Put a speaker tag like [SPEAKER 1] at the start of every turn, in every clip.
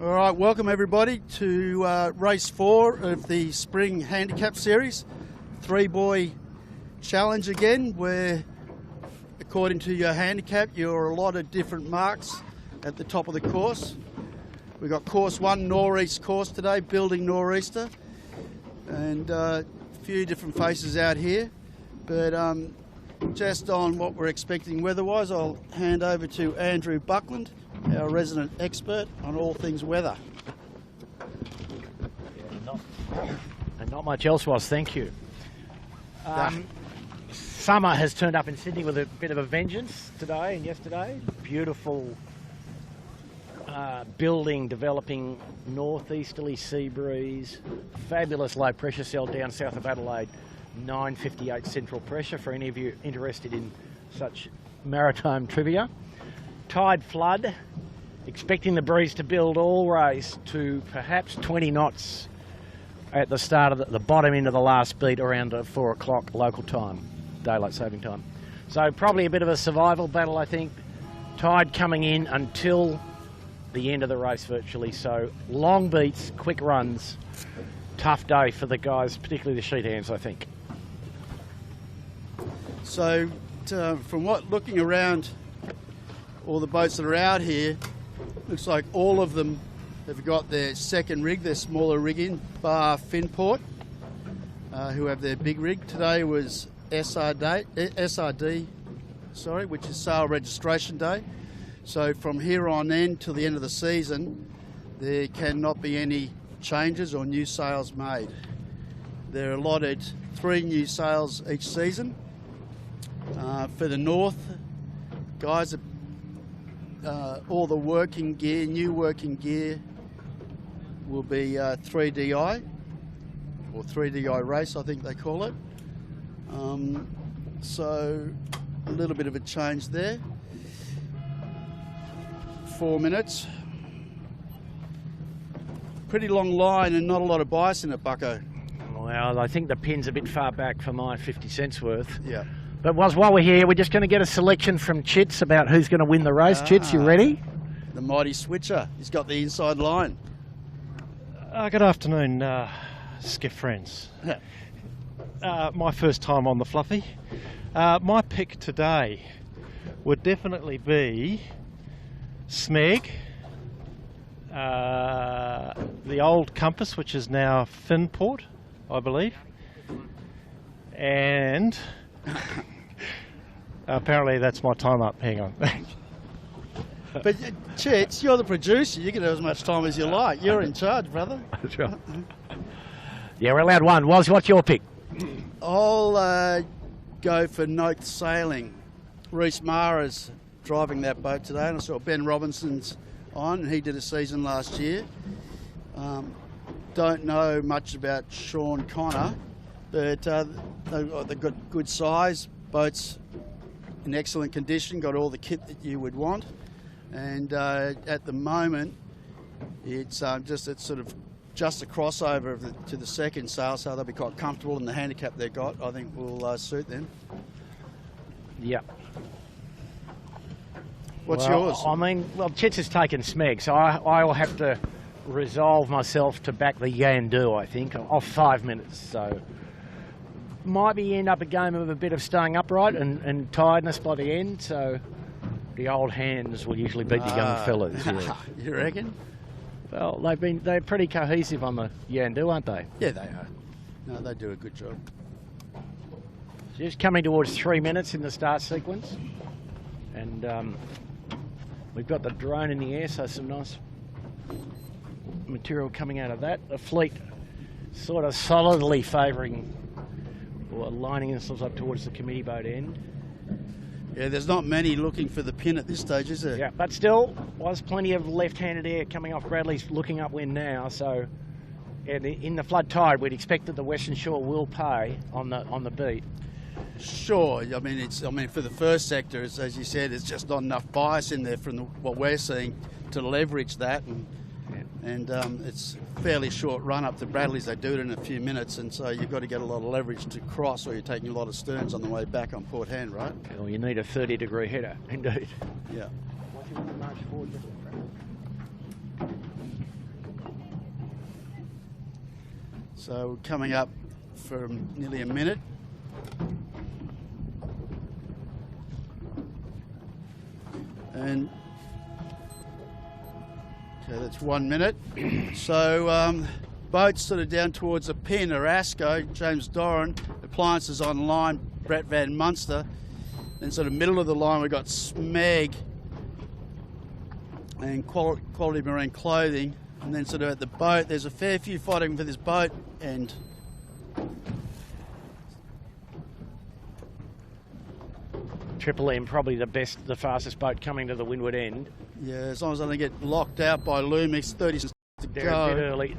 [SPEAKER 1] All right, welcome everybody to race 4 of the Spring Handicap Series. 3-boy challenge again, where according to your handicap, you're allotted different marks at the top of the course. We've got course 1, northeast course today, building nor'easter, and a few different faces out here. But just on what we're expecting weather-wise, I'll hand over to Andrew Buckland, our resident expert on all things weather.
[SPEAKER 2] And not much else was, thank you. Summer has turned up in Sydney with a bit of a vengeance today and yesterday. Beautiful building, developing northeasterly sea breeze. Fabulous low pressure cell down south of Adelaide. 958 central pressure for any of you interested in such maritime trivia. Tide flood, expecting the breeze to build all race to perhaps 20 knots at the start of the bottom end of the last beat around 4 o'clock local time, daylight saving time. So probably a bit of a survival battle, I think. Tide coming in until the end of the race virtually. So long beats, quick runs, tough day for the guys, particularly the sheet hands, I think.
[SPEAKER 1] So from looking around all the boats that are out here, looks like all of them have got their second rig, their smaller rigging, bar Finport, who have their big rig. Today was SRD, which is sale registration day. So from here on in till the end of the season, there cannot be any changes or new sales made. They're allotted 3 new sales each season. For the north, guys, all the working gear, new working gear, will be 3DI, or 3DI race, I think they call it. So a little bit of a change there. 4 minutes. Pretty long line and not a lot of bias in it, Bucko.
[SPEAKER 2] Well, I think the pin's a bit far back for my 50 cents worth.
[SPEAKER 1] Yeah.
[SPEAKER 2] But while we're here, we're just going to get a selection from Chits about who's going to win the race. Chits, you ready?
[SPEAKER 1] The mighty switcher. He's got the inside line.
[SPEAKER 3] Good afternoon, Skiff friends. My first time on the Fluffy. My pick today would definitely be Smeg, the old Compass, which is now Finport, I believe, and apparently that's my time up. Hang on.
[SPEAKER 1] But Chits, you're the producer. You can have as much time as you like. You're in charge, brother.
[SPEAKER 2] That's right. Yeah, we're allowed one. What's your pick?
[SPEAKER 1] I'll go for Noth Sailing. Reese Mara's driving that boat today, and I saw Ben Robinson's on, and he did a season last year. Don't know much about Sean Connor, but they've got good size, boats in excellent condition, got all the kit that you would want, and at the moment it's sort of just a crossover to the second sale, so they'll be quite comfortable, and the handicap they've got I think will suit them.
[SPEAKER 2] Yeah.
[SPEAKER 1] What's yours?
[SPEAKER 2] I mean, Chits has taken Smeg, so I will have to resolve myself to back the Yandu, I think, off 5 minutes. So might be end up a game of a bit of staying upright and tiredness by the end. So the old hands will usually beat the young fellas. Yeah.
[SPEAKER 1] You reckon?
[SPEAKER 2] Well, they're pretty cohesive on the Yandu, aren't they?
[SPEAKER 1] Yeah, they are. No, they do a good job.
[SPEAKER 2] Just coming towards 3 minutes in the start sequence, and we've got the drone in the air, so some nice material coming out of that. The fleet sort of solidly favouring or lining themselves up towards the committee boat end.
[SPEAKER 1] Yeah, there's not many looking for the pin at this stage, is there?
[SPEAKER 2] Yeah, but still, was plenty of left-handed air coming off. Bradley's looking upwind now, so in the flood tide, we'd expect that the Western Shore will pay on the beat.
[SPEAKER 1] Sure. I mean, for the first sector, as you said, there's just not enough bias in there from what we're seeing to leverage that, and it's fairly short run up to Bradley's. They do it in a few minutes, and so you've got to get a lot of leverage to cross, or you're taking a lot of sterns on the way back on port hand, right?
[SPEAKER 2] Well, you need a 30-degree header, indeed.
[SPEAKER 1] Yeah. So we're coming up for nearly a minute. And okay, that's 1 minute. So boats sort of down towards the pin are Asco, James Doran, Appliances Online, Brett Van Munster. Then sort of middle of the line we've got Smeg and Quality Marine Clothing. And then sort of at the boat, there's a fair few fighting for this boat end.
[SPEAKER 2] Triple M probably the fastest boat coming to the windward end.
[SPEAKER 1] Yeah, as long as I don't get locked out by Lumix, 30 seconds to
[SPEAKER 2] They're
[SPEAKER 1] go.
[SPEAKER 2] a bit early.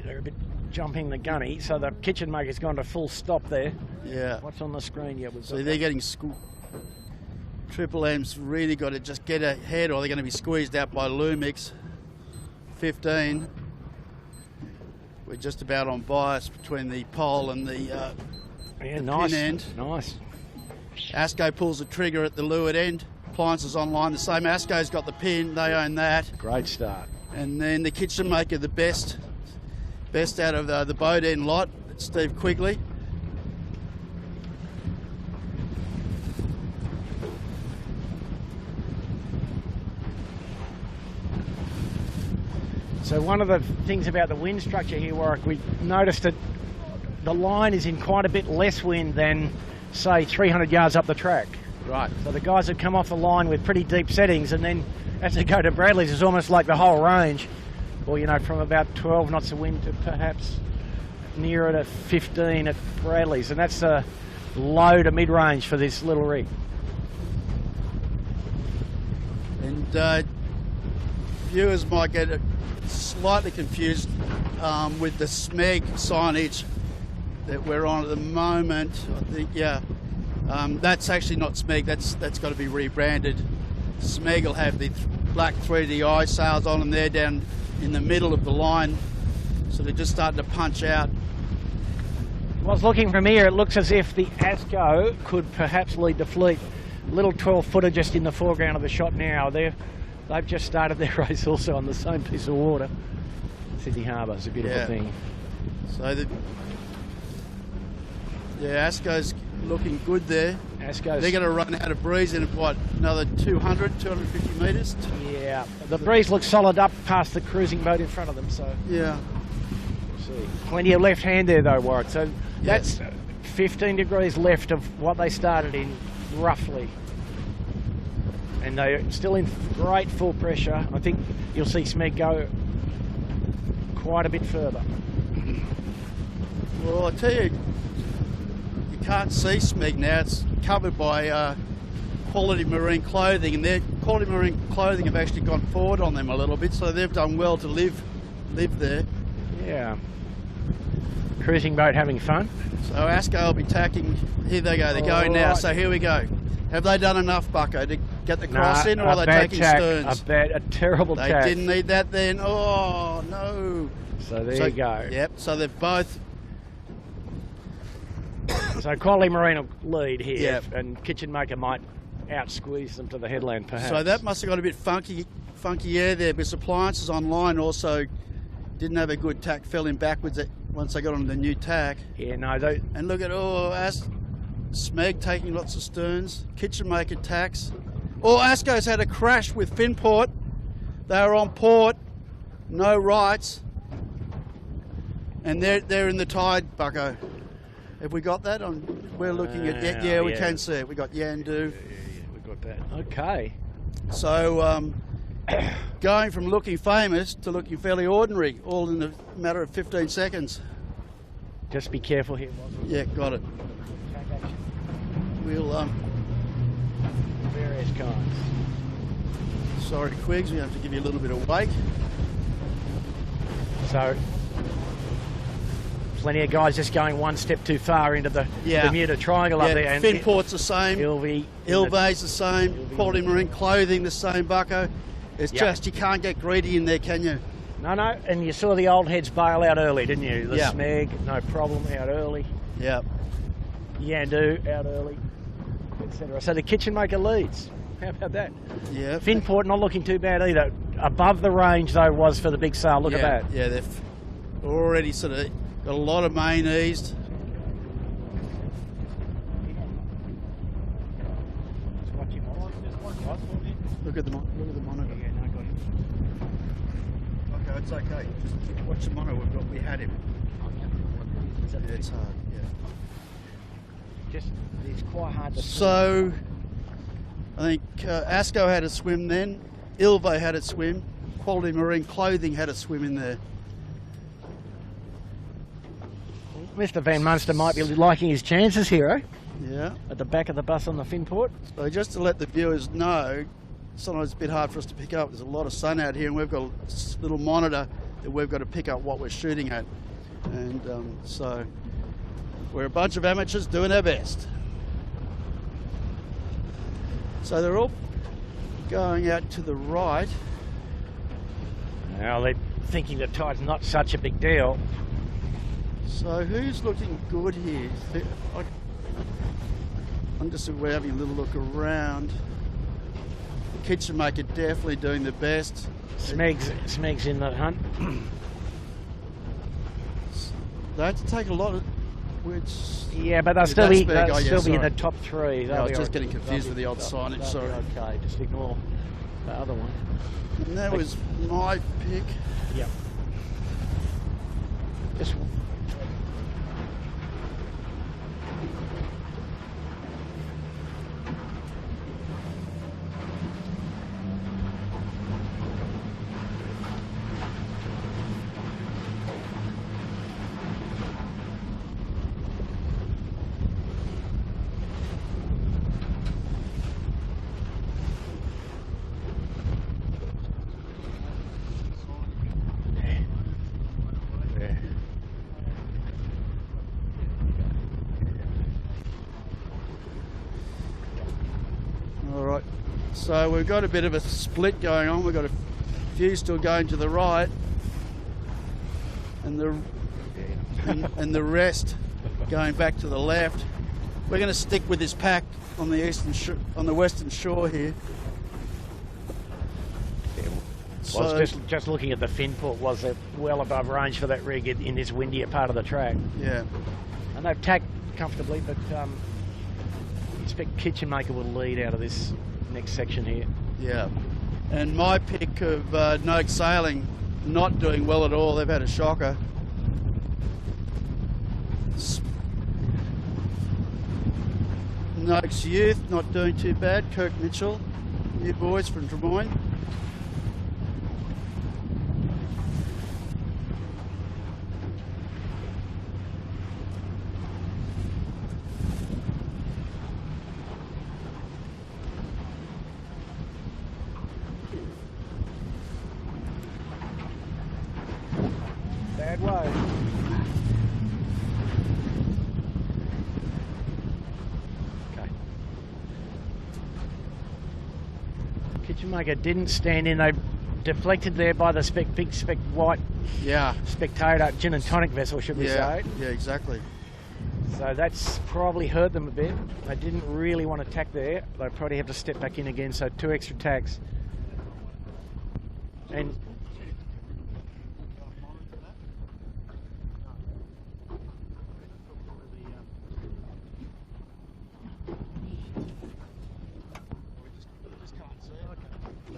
[SPEAKER 2] They're a bit jumping the gunny. So the kitchen maker's gone to full stop there.
[SPEAKER 1] Yeah.
[SPEAKER 2] What's on the screen? Yeah, we've
[SPEAKER 1] So
[SPEAKER 2] got
[SPEAKER 1] they're
[SPEAKER 2] that.
[SPEAKER 1] getting Triple M's really got to just get ahead, or they're going to be squeezed out by Lumix. 15. We're just about on bias between the pole and the
[SPEAKER 2] nice.
[SPEAKER 1] pin end.
[SPEAKER 2] Nice.
[SPEAKER 1] Asco pulls the trigger at the leeward end. Appliances Online, the same. Asco's got the pin, they own that.
[SPEAKER 2] Great start.
[SPEAKER 1] And then the kitchen maker, the best out of the boat end lot, Steve Quigley.
[SPEAKER 2] So one of the things about the wind structure here, Warwick, we noticed that the line is in quite a bit less wind than, say, 300 yards up the track.
[SPEAKER 1] Right.
[SPEAKER 2] So the guys have come off the line with pretty deep settings, and then as they go to Bradley's, it's almost like the whole range, or, you know, from about 12 knots of wind to perhaps nearer to 15 at Bradley's, and that's a low to mid-range for this little rig.
[SPEAKER 1] And viewers might get slightly confused with the Smeg signage that we're on at the moment. I think, yeah, that's actually not Smeg. That's got to be rebranded. Smeg will have the black 3DI sails on, and they're down in the middle of the line, so they're just starting to punch out.
[SPEAKER 2] I was looking from here, it looks as if the Asco could perhaps lead the fleet. Little 12-footer just in the foreground of the shot now. They've just started their race also on the same piece of water. Sydney Harbour is a beautiful thing.
[SPEAKER 1] So Asco's looking good there.
[SPEAKER 2] Asco's,
[SPEAKER 1] they're going to run out of breeze in what, another 200, 250 metres?
[SPEAKER 2] Yeah, the breeze looks solid up past the cruising boat in front of them. So
[SPEAKER 1] yeah,
[SPEAKER 2] we'll see. Plenty of left hand there though, Warwick. So that's 15 degrees left of what they started in, roughly. And they're still in great full pressure. I think you'll see Smeg go quite a bit further.
[SPEAKER 1] Well, I tell you, you can't see Smeg now. It's covered by Quality Marine Clothing, and their Quality Marine Clothing have actually gone forward on them a little bit, so they've done well to live there.
[SPEAKER 2] Yeah. Cruising boat having fun.
[SPEAKER 1] So Asco will be tacking. Here they go. They're going now. So here we go. Have they done enough, Bucko, to get the cross in, or are they taking sterns?
[SPEAKER 2] A terrible tack.
[SPEAKER 1] They didn't need that then. Oh, no.
[SPEAKER 2] So there you go.
[SPEAKER 1] Yep, so they've both...
[SPEAKER 2] So Quality Marine will lead here,
[SPEAKER 1] Yep.
[SPEAKER 2] and Kitchen Maker might out-squeeze them to the headland, perhaps.
[SPEAKER 1] So that must have got a bit funky air there, because Appliances Online also didn't have a good tack, fell in backwards once they got on the new tack.
[SPEAKER 2] Yeah, no,
[SPEAKER 1] And look at, Smeg taking lots of sterns, Kitchen Maker tacks. Asco's had a crash with Finport. They were on port, no rights, and they're in the tide, Bucko. Have we got that on? We're looking at we can see it. We got Yandu.
[SPEAKER 2] Yeah, we got that. Okay.
[SPEAKER 1] So going from looking famous to looking fairly ordinary, all in a matter of 15 seconds.
[SPEAKER 2] Just be careful here.
[SPEAKER 1] Yeah, got it. We'll
[SPEAKER 2] Various kinds.
[SPEAKER 1] sorry, Quigs, we have to give you a little bit of wake.
[SPEAKER 2] So plenty of guys just going one step too far into the Bermuda Triangle up there. And
[SPEAKER 1] Finport's the same.
[SPEAKER 2] Ilvay's
[SPEAKER 1] the same. Quality Marine Clothing the same, Bucko. It's just you can't get greedy in there, can you?
[SPEAKER 2] No, and you saw the old heads bail out early, didn't you? The
[SPEAKER 1] Yeah.
[SPEAKER 2] Smeg, no problem, out early.
[SPEAKER 1] Yeah.
[SPEAKER 2] Yandu, out early, etc. So the Kitchen Maker leads. How about that?
[SPEAKER 1] Yeah.
[SPEAKER 2] Finport not looking too bad either. Above the range, though, was for the big sail. Look at that.
[SPEAKER 1] Yeah, they've already sort of Got a lot of main eased. Look at the monitor.
[SPEAKER 2] Yeah, no, got him.
[SPEAKER 1] Okay, it's okay. Just watch the monitor. We had him. Yeah, it's hard. Yeah.
[SPEAKER 2] It's quite hard to.
[SPEAKER 1] So, I think Asco had a swim then. Ilvo had a swim. Quality Marine Clothing had a swim in there.
[SPEAKER 2] Mr. Van Munster might be liking his chances here, eh?
[SPEAKER 1] Yeah.
[SPEAKER 2] At the back of the bus on the Finport.
[SPEAKER 1] So just to let the viewers know, sometimes it's a bit hard for us to pick up. There's a lot of sun out here, and we've got a little monitor that we've got to pick up what we're shooting at. And so we're a bunch of amateurs doing our best. So they're all going out to the right.
[SPEAKER 2] Now they're thinking the tide's not such a big deal.
[SPEAKER 1] So who's looking good here? I'm just we're having a little look around. The Kitchen Maker definitely doing the best.
[SPEAKER 2] Smeg's in that hunt.
[SPEAKER 1] They have to take a lot of
[SPEAKER 2] Yeah, but they'll still be in
[SPEAKER 1] sorry.
[SPEAKER 2] the top three.
[SPEAKER 1] Yeah, I was just getting confused with the odd signage, sorry.
[SPEAKER 2] Okay, just ignore the other one.
[SPEAKER 1] And that was my pick.
[SPEAKER 2] Yep. Just
[SPEAKER 1] Alright, so we've got a bit of a split going on. We've got a few still going to the right, and the rest going back to the left. We're going to stick with this pack on the western shore here.
[SPEAKER 2] Well, just looking at the Finport, was it well above range for that rig in this windier part of the track.
[SPEAKER 1] Yeah.
[SPEAKER 2] And they've tacked comfortably, but I expect Kitchen Maker will lead out of this next section here.
[SPEAKER 1] Yeah. And my pick of Noak Sailing not doing well at all. They've had a shocker. Noak's Youth not doing too bad. Kirk Mitchell, new boys from Drummoyne.
[SPEAKER 2] Bad way. Okay. Kitchen Maker didn't stand in. They deflected there by the big white spectator gin and tonic vessel, should we say?
[SPEAKER 1] Yeah, exactly.
[SPEAKER 2] So that's probably hurt them a bit. They didn't really want to tack there. They probably have to step back in again. So 2 extra tacks. And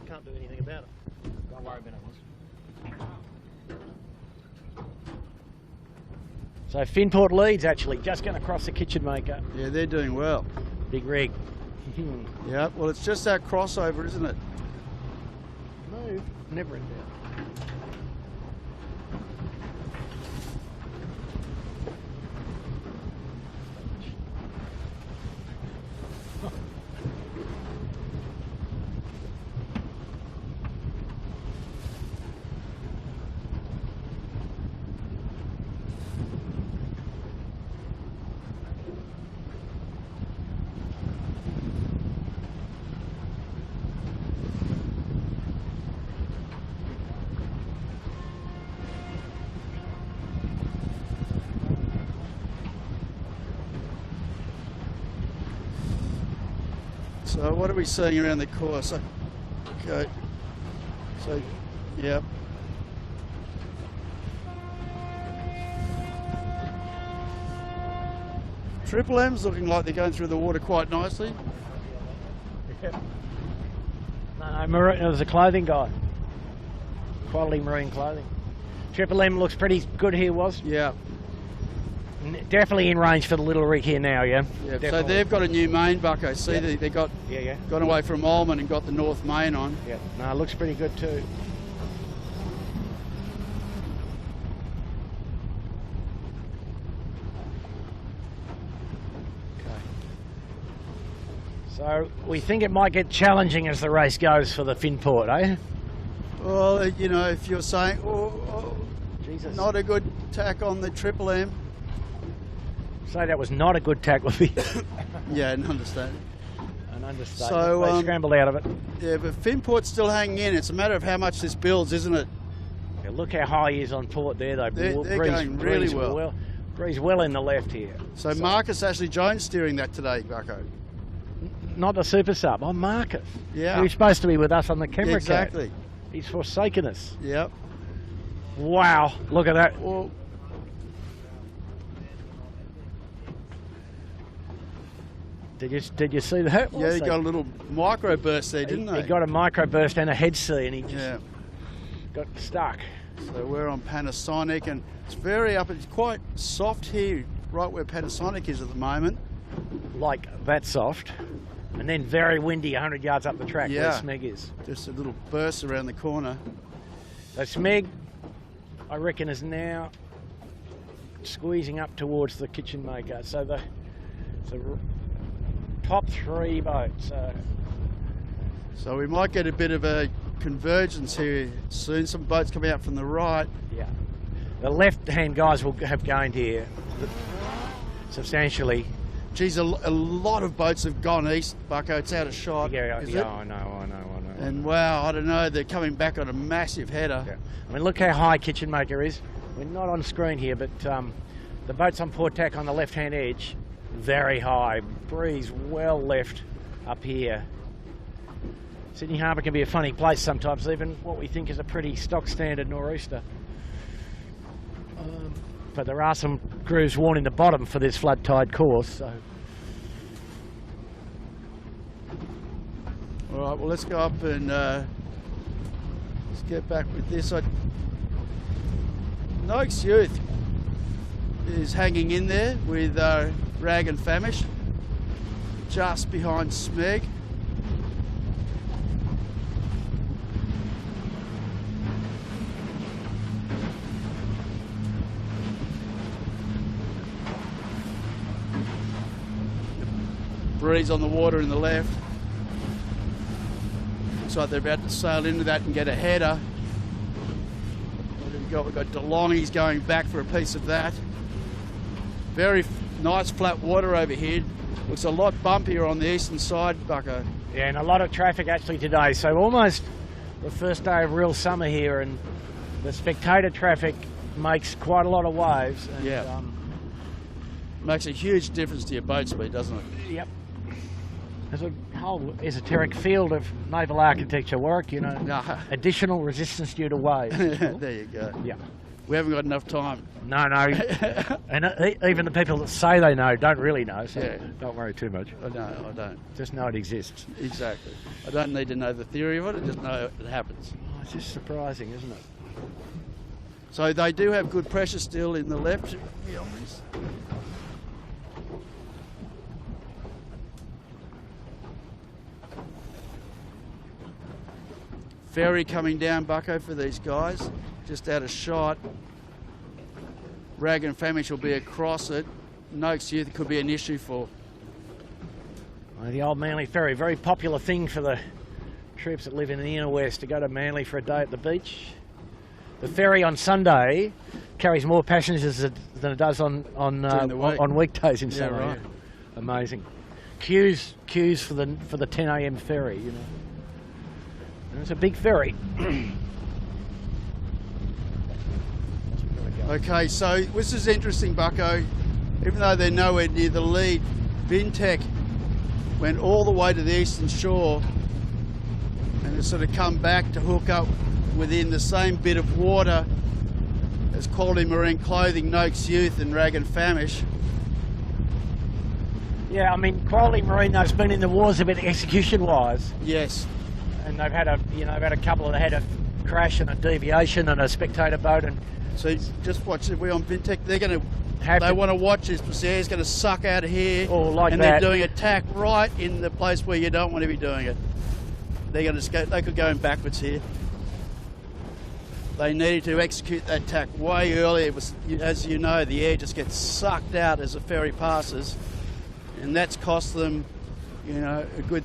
[SPEAKER 2] can't do anything about it. Don't worry about it. So Finport leads actually, just going to cross the Kitchen Maker.
[SPEAKER 1] Yeah, they're doing well.
[SPEAKER 2] Big rig.
[SPEAKER 1] Yeah, well, it's just that crossover, isn't it?
[SPEAKER 2] No, never in doubt.
[SPEAKER 1] So what are we seeing around the course? Okay. So, yeah. Triple M's looking like they're going through the water quite nicely.
[SPEAKER 2] No, there's a clothing guy. Quality marine clothing. Triple M looks pretty good here, was?
[SPEAKER 1] Yeah.
[SPEAKER 2] Definitely in range for the little rig here now, yeah?
[SPEAKER 1] Yeah.
[SPEAKER 2] Definitely.
[SPEAKER 1] So they've got a new main, Bucko. See,
[SPEAKER 2] Yeah.
[SPEAKER 1] they got
[SPEAKER 2] Yeah.
[SPEAKER 1] gone away from Ullman and got the North Main on.
[SPEAKER 2] Yeah, no, it looks pretty good too. So we think it might get challenging as the race goes for the Finport, eh?
[SPEAKER 1] Well, you know, if you're saying, oh,
[SPEAKER 2] Jesus.
[SPEAKER 1] not a good tack on the Triple M.
[SPEAKER 2] Say that was not a good tack would be
[SPEAKER 1] Yeah, an understanding.
[SPEAKER 2] an understatement.
[SPEAKER 1] So,
[SPEAKER 2] they scrambled out of it.
[SPEAKER 1] Yeah, but Finport's still hanging in. It's a matter of how much this builds, isn't it?
[SPEAKER 2] Yeah, look how high he is on port there, though.
[SPEAKER 1] They're going really well.
[SPEAKER 2] Breeze well in the left here.
[SPEAKER 1] So Marcus Ashley Jones steering that today, Bucko.
[SPEAKER 2] Not the super sub. Oh, Marcus.
[SPEAKER 1] Yeah.
[SPEAKER 2] He was supposed to be with us on the camera.
[SPEAKER 1] Exactly.
[SPEAKER 2] He's forsaken us.
[SPEAKER 1] Yep.
[SPEAKER 2] Wow. Look at that.
[SPEAKER 1] Well,
[SPEAKER 2] Did you see that?
[SPEAKER 1] yeah, he got a little micro burst there, didn't
[SPEAKER 2] He
[SPEAKER 1] they?
[SPEAKER 2] got a microburst and a head sea, and he just
[SPEAKER 1] Yeah.
[SPEAKER 2] got stuck.
[SPEAKER 1] So we're on Panasonic, and it's very up. It's quite soft here, right where Panasonic is at the moment.
[SPEAKER 2] Like that soft. And then very windy 100 yards up the track where
[SPEAKER 1] Yeah.
[SPEAKER 2] Smeg is.
[SPEAKER 1] Just a little burst around the corner.
[SPEAKER 2] So Smeg, I reckon, is now squeezing up towards the kitchen maker. So the top three boats.
[SPEAKER 1] So we might get a bit of a convergence here soon. Some boats coming out from the right.
[SPEAKER 2] Yeah. The left-hand guys will have gained here substantially.
[SPEAKER 1] Geez, a lot of boats have gone east, Bucko. It's out of shot.
[SPEAKER 2] Yeah,
[SPEAKER 1] is
[SPEAKER 2] yeah,
[SPEAKER 1] it?
[SPEAKER 2] I know.
[SPEAKER 1] And wow, I don't know, they're coming back on a massive header.
[SPEAKER 2] Yeah. I mean, look how high Kitchen Maker is. We're not on screen here, but the boats on port tack on the left-hand edge, very high. Breeze well left up here. Sydney Harbour can be a funny place sometimes, even what we think is a pretty stock standard nor'easter. But there are some grooves worn in the bottom for this flood tide course. So.
[SPEAKER 1] All right, well, let's go up and let's get back with this. Noakes Youth is hanging in there with Rag and Famish just behind Smeg. Breeze on the water in the left. Looks like they're about to sail into that and get a header. We've got DeLong, he's going back for a piece of that. Very nice flat water over here. Looks a lot bumpier on the eastern side, Bucko.
[SPEAKER 2] Yeah, and a lot of traffic actually today. So almost the first day of real summer here, and the spectator traffic makes quite a lot of waves. And,
[SPEAKER 1] Yeah. Makes a huge difference to your boat speed, doesn't it?
[SPEAKER 2] Yep. There's a whole esoteric field of naval architecture work, you know. Additional resistance due to waves.
[SPEAKER 1] There you go.
[SPEAKER 2] Yeah.
[SPEAKER 1] We haven't got enough time.
[SPEAKER 2] No. And even the people that say they know don't really know, so
[SPEAKER 1] Yeah.
[SPEAKER 2] don't worry too much.
[SPEAKER 1] I don't.
[SPEAKER 2] Just know it exists.
[SPEAKER 1] Exactly. I don't need to know the theory of it, I just know it happens.
[SPEAKER 2] Oh, it's just surprising, isn't it?
[SPEAKER 1] So they do have good pressure still in the left. Be honest. Ferry coming down, Bucko, for these guys, just out of shot. Rag and Famish will be across it. Noakes Youth could be an issue for.
[SPEAKER 2] The old Manly Ferry, very popular thing for the troops that live in the inner west to go to Manly for a day at the beach. The ferry on Sunday carries more passengers than it does on weekdays in summer.
[SPEAKER 1] Right.
[SPEAKER 2] Yeah. Amazing. Queues for the 10 a.m. ferry, you know. And it's a big ferry.
[SPEAKER 1] Okay, so this is interesting, Bucko. Even though they're nowhere near the lead, Vintech went all the way to the eastern shore and has sort of come back to hook up within the same bit of water as Quality Marine Clothing, Noakes Youth and Rag and Famish.
[SPEAKER 2] Yeah, I mean, Quality Marine, they've been in the wars a bit execution-wise,
[SPEAKER 1] Yes.
[SPEAKER 2] and they've had a couple of, they had a crash and a deviation and a spectator boat, and
[SPEAKER 1] So just watch it. We're on Vintech. They're going to.
[SPEAKER 2] Have
[SPEAKER 1] They
[SPEAKER 2] to-
[SPEAKER 1] want to watch this because the air's going to suck out of here.
[SPEAKER 2] Or like
[SPEAKER 1] and
[SPEAKER 2] that.
[SPEAKER 1] they're doing a tack right in the place where you don't want to be doing it. They're going to go. They could go in backwards here. They needed to execute that tack way earlier. It was, as you know, the air just gets sucked out as the ferry passes, and that's cost them, a good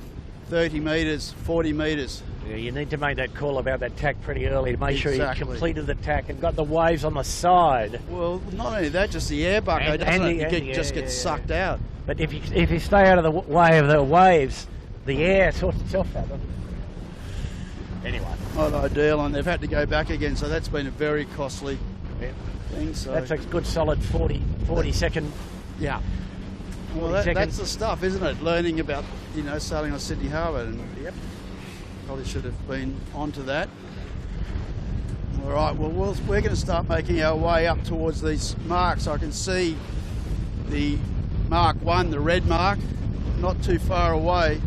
[SPEAKER 1] 30 metres, 40 metres.
[SPEAKER 2] yeah, you need to make that call about that tack pretty early to make sure you
[SPEAKER 1] Exactly.
[SPEAKER 2] completed the tack and got the waves on the side.
[SPEAKER 1] Well, not only that, just the air bucko,
[SPEAKER 2] And-
[SPEAKER 1] doesn't
[SPEAKER 2] and
[SPEAKER 1] it?
[SPEAKER 2] the-
[SPEAKER 1] You just
[SPEAKER 2] yeah,
[SPEAKER 1] get
[SPEAKER 2] yeah,
[SPEAKER 1] sucked out.
[SPEAKER 2] But if you stay out of the way of the waves, the air sorts itself out, doesn't it? Anyway,
[SPEAKER 1] Not ideal, and they've had to go back again, so that's been a very costly
[SPEAKER 2] yeah.
[SPEAKER 1] thing. So
[SPEAKER 2] That's a good solid 40 second.
[SPEAKER 1] yeah. Well,
[SPEAKER 2] 40
[SPEAKER 1] that's
[SPEAKER 2] seconds.
[SPEAKER 1] the stuff, isn't it? Learning about sailing on Sydney Harbour, and
[SPEAKER 2] Yep.
[SPEAKER 1] probably should have been onto that. All right. Well, we're going to start making our way up towards these marks. I can see the Mark 1, the red mark, not too far away.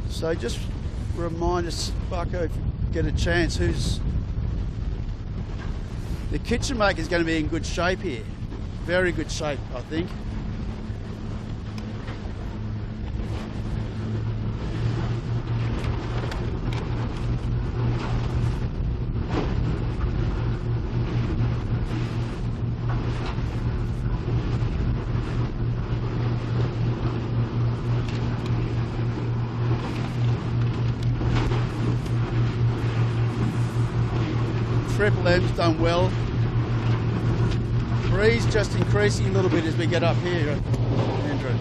[SPEAKER 1] So just remind us, Bucko, if you get a chance, who's... The kitchen maker is going to be in good shape here. Very good shape, I think. Triple M's done well. Breeze just increasing a little bit as we get up here, Andrew.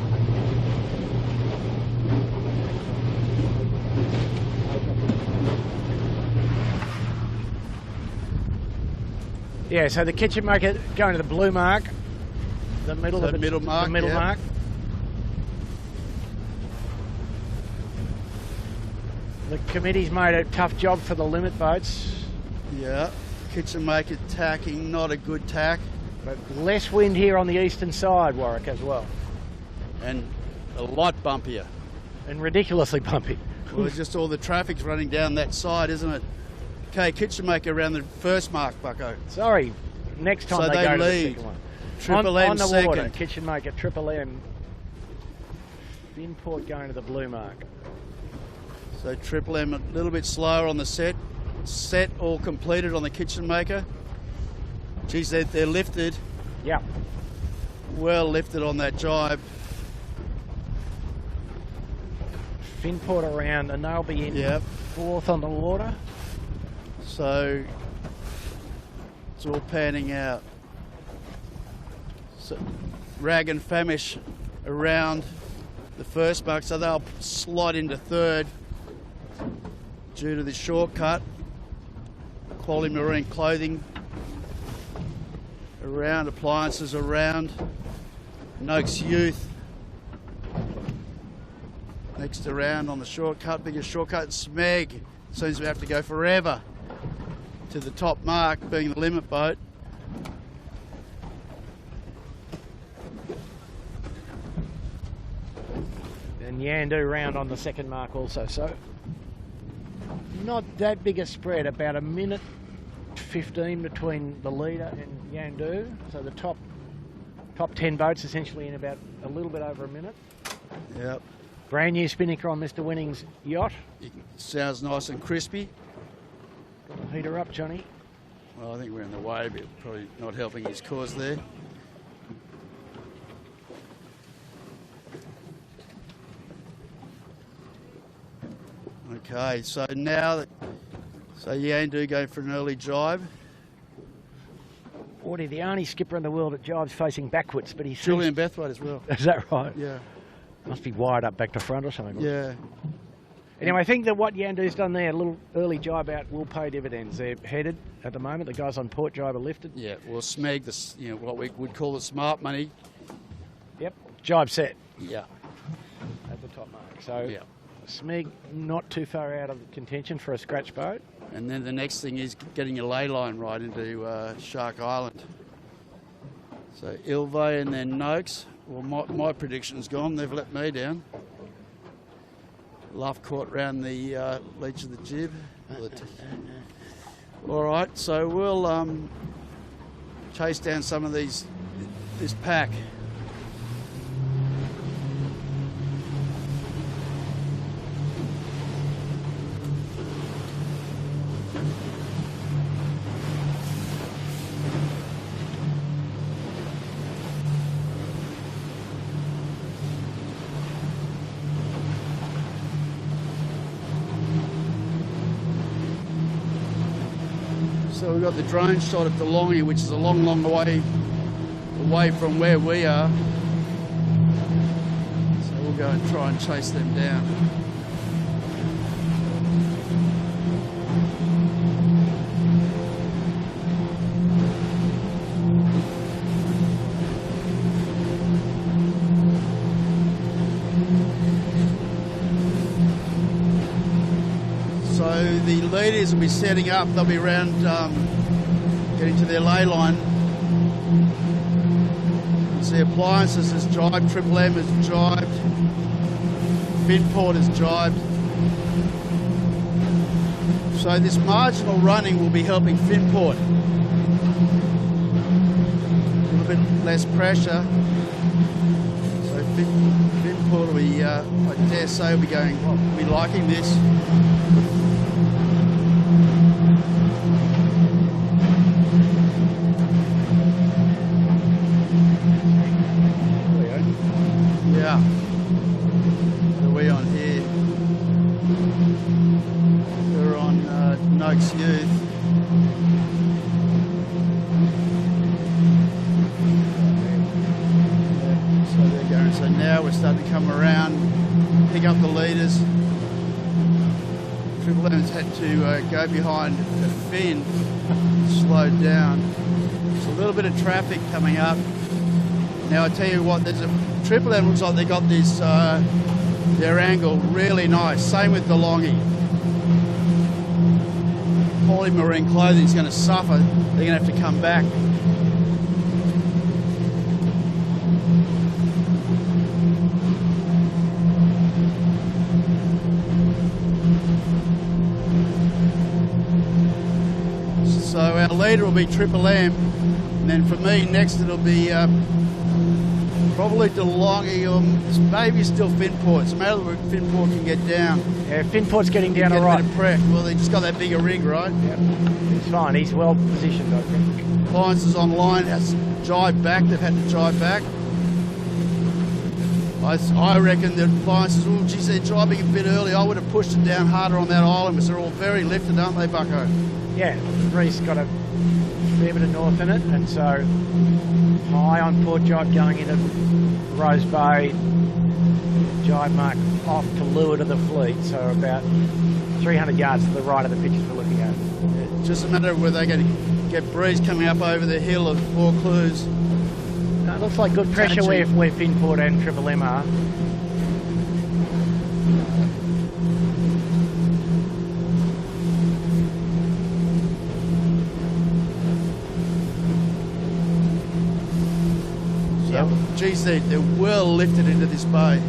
[SPEAKER 2] Yeah, so the kitchen maker going to the blue mark, the middle
[SPEAKER 1] So
[SPEAKER 2] of the
[SPEAKER 1] middle mark,
[SPEAKER 2] the middle
[SPEAKER 1] yeah.
[SPEAKER 2] mark. The committee's made a tough job for the limit boats,
[SPEAKER 1] Yeah. Kitchen maker tacking, not a good tack.
[SPEAKER 2] but less wind here on the eastern side, Warwick, as well,
[SPEAKER 1] And a lot bumpier.
[SPEAKER 2] and ridiculously bumpy.
[SPEAKER 1] Well, it's just all the traffic's running down that side, isn't it? Okay, kitchen maker around the first mark, Bucko.
[SPEAKER 2] Sorry, next time
[SPEAKER 1] So
[SPEAKER 2] they
[SPEAKER 1] they
[SPEAKER 2] go to the
[SPEAKER 1] lead.
[SPEAKER 2] second one.
[SPEAKER 1] Triple
[SPEAKER 2] on
[SPEAKER 1] M
[SPEAKER 2] the
[SPEAKER 1] second.
[SPEAKER 2] water, kitchen maker, Triple M. Import going to the blue mark.
[SPEAKER 1] So Triple M a little bit slower on the set. Set all completed on the kitchen maker. Geez, they're lifted,
[SPEAKER 2] Yeah,
[SPEAKER 1] well lifted on that jibe.
[SPEAKER 2] Finport around, and they'll be in
[SPEAKER 1] Yep.
[SPEAKER 2] fourth on the water.
[SPEAKER 1] So it's all panning out. So Rag and Famish around the first mark, so they'll slide into third due to the shortcut. Quality Marine Clothing around, appliances around. Noakes Youth next around on the shortcut, biggest shortcut. Smeg seems to have to go forever to the top mark, being the limit boat.
[SPEAKER 2] And Yandu round on the second mark also, so not that big a spread, about a minute 15 between the leader and Yandu. So the top 10 boats essentially in about a little bit over a minute.
[SPEAKER 1] Yep.
[SPEAKER 2] Brand new spinnaker on Mr. Winning's yacht.
[SPEAKER 1] Sounds nice and crispy.
[SPEAKER 2] Heat her up, Johnny.
[SPEAKER 1] Well, I think we're in the way, but probably not helping his cause there. Okay, so now that Yandu going for an early jibe.
[SPEAKER 2] Wardy, the only skipper in the world that jives facing backwards, but he's
[SPEAKER 1] Julian Bethwaite as well.
[SPEAKER 2] Is that right?
[SPEAKER 1] Yeah,
[SPEAKER 2] Must be wired up back to front or something.
[SPEAKER 1] yeah.
[SPEAKER 2] Anyway, I think that what Yandu's done there, a little early jibe out, will pay dividends. They're headed at the moment. The guys on port jibe are lifted.
[SPEAKER 1] Yeah, well, Smeg, this, what we would call the smart money.
[SPEAKER 2] Yep. Jibe set
[SPEAKER 1] Yeah,
[SPEAKER 2] at the top mark. So
[SPEAKER 1] yeah.
[SPEAKER 2] Smeg not too far out of contention for a scratch boat.
[SPEAKER 1] And then the next thing is getting a ley line right into Shark Island. So Ilve and then Noakes. Well, my prediction's gone. They've let me down. Luff caught round the leech of the jib. All right, so we'll chase down some of this pack. So we've got the drone shot at the Longy, which is a long, long way away from where we are. So we'll go and try and chase them down. So the leaders will be setting up. They'll be around getting to their ley line. You see appliances has jibed, Triple M has jibed, Finport has jibed. So this marginal running will be helping Finport. A little bit less pressure. So Finport will be, I dare say, will be going, well, will be liking this. Yeah. What are we on here? We're on Noakes Youth. Yeah, so they're going. So now we're starting to come around, pick up the leaders. Triple M's had to go behind the fin, slowed down. There's a little bit of traffic coming up. Now I tell you what, there's a Triple M looks like they got this their angle really nice. Same with the Longy. Polymarine clothing is going to suffer. They're going to have to come back. So our leader will be Triple M, and then for me next it'll be probably DeLonghi or maybe still Finport. It's a matter of where Finport can get down.
[SPEAKER 2] Yeah, Finport's getting down all right.
[SPEAKER 1] Well, they just got that bigger rig, right?
[SPEAKER 2] Yep. It's fine. He's well positioned, I think.
[SPEAKER 1] Appliances online has jibed back. They've had to jibe back. I reckon the appliances, oh, geez, they're jibing a bit early. I would have pushed it down harder on that island because they're all very lifted, aren't they, Bucko?
[SPEAKER 2] Yeah, the breeze got a fair bit of north in it, and so high on port jibe going into Rose Bay, jibe mark off to leeward of the fleet, so about 300 yards to the right of the pitches we're looking at.
[SPEAKER 1] It's just a matter of whether they're going to get breeze coming up over the hill of Vaucluse.
[SPEAKER 2] No, it looks like good pressure where Finport and Triple M are.
[SPEAKER 1] So, geez, they're well lifted into this bay.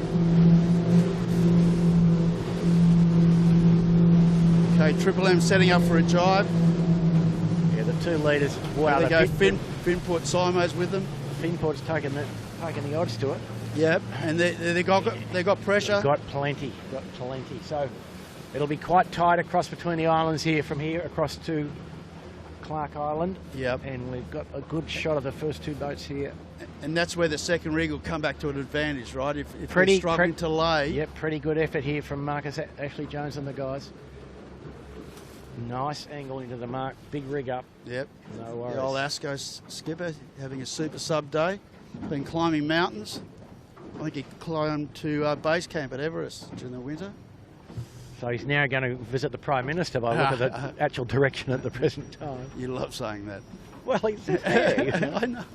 [SPEAKER 1] Okay, Triple M setting up for a jibe.
[SPEAKER 2] Yeah, the two leaders. Wow,
[SPEAKER 1] they go Finport Simos with them.
[SPEAKER 2] Finport's taking the odds to it.
[SPEAKER 1] Yep, and they got pressure.
[SPEAKER 2] Got plenty. So it'll be quite tight across between the islands here, from here across to Clark Island.
[SPEAKER 1] Yep.
[SPEAKER 2] And we've got a good shot of the first two boats here.
[SPEAKER 1] And that's where the second rig will come back to an advantage, right? If they're struggling to lay.
[SPEAKER 2] Yep, pretty good effort here from Marcus Ashley Jones and the guys. Nice angle into the mark, big rig up.
[SPEAKER 1] Yep.
[SPEAKER 2] No worries.
[SPEAKER 1] The old Asco skipper having a super sub day. Been climbing mountains. I think he climbed to base camp at Everest during the winter.
[SPEAKER 2] So he's now going to visit the Prime Minister by look at the actual direction at the present time.
[SPEAKER 1] You love saying that.
[SPEAKER 2] Well, he's there.
[SPEAKER 1] I know.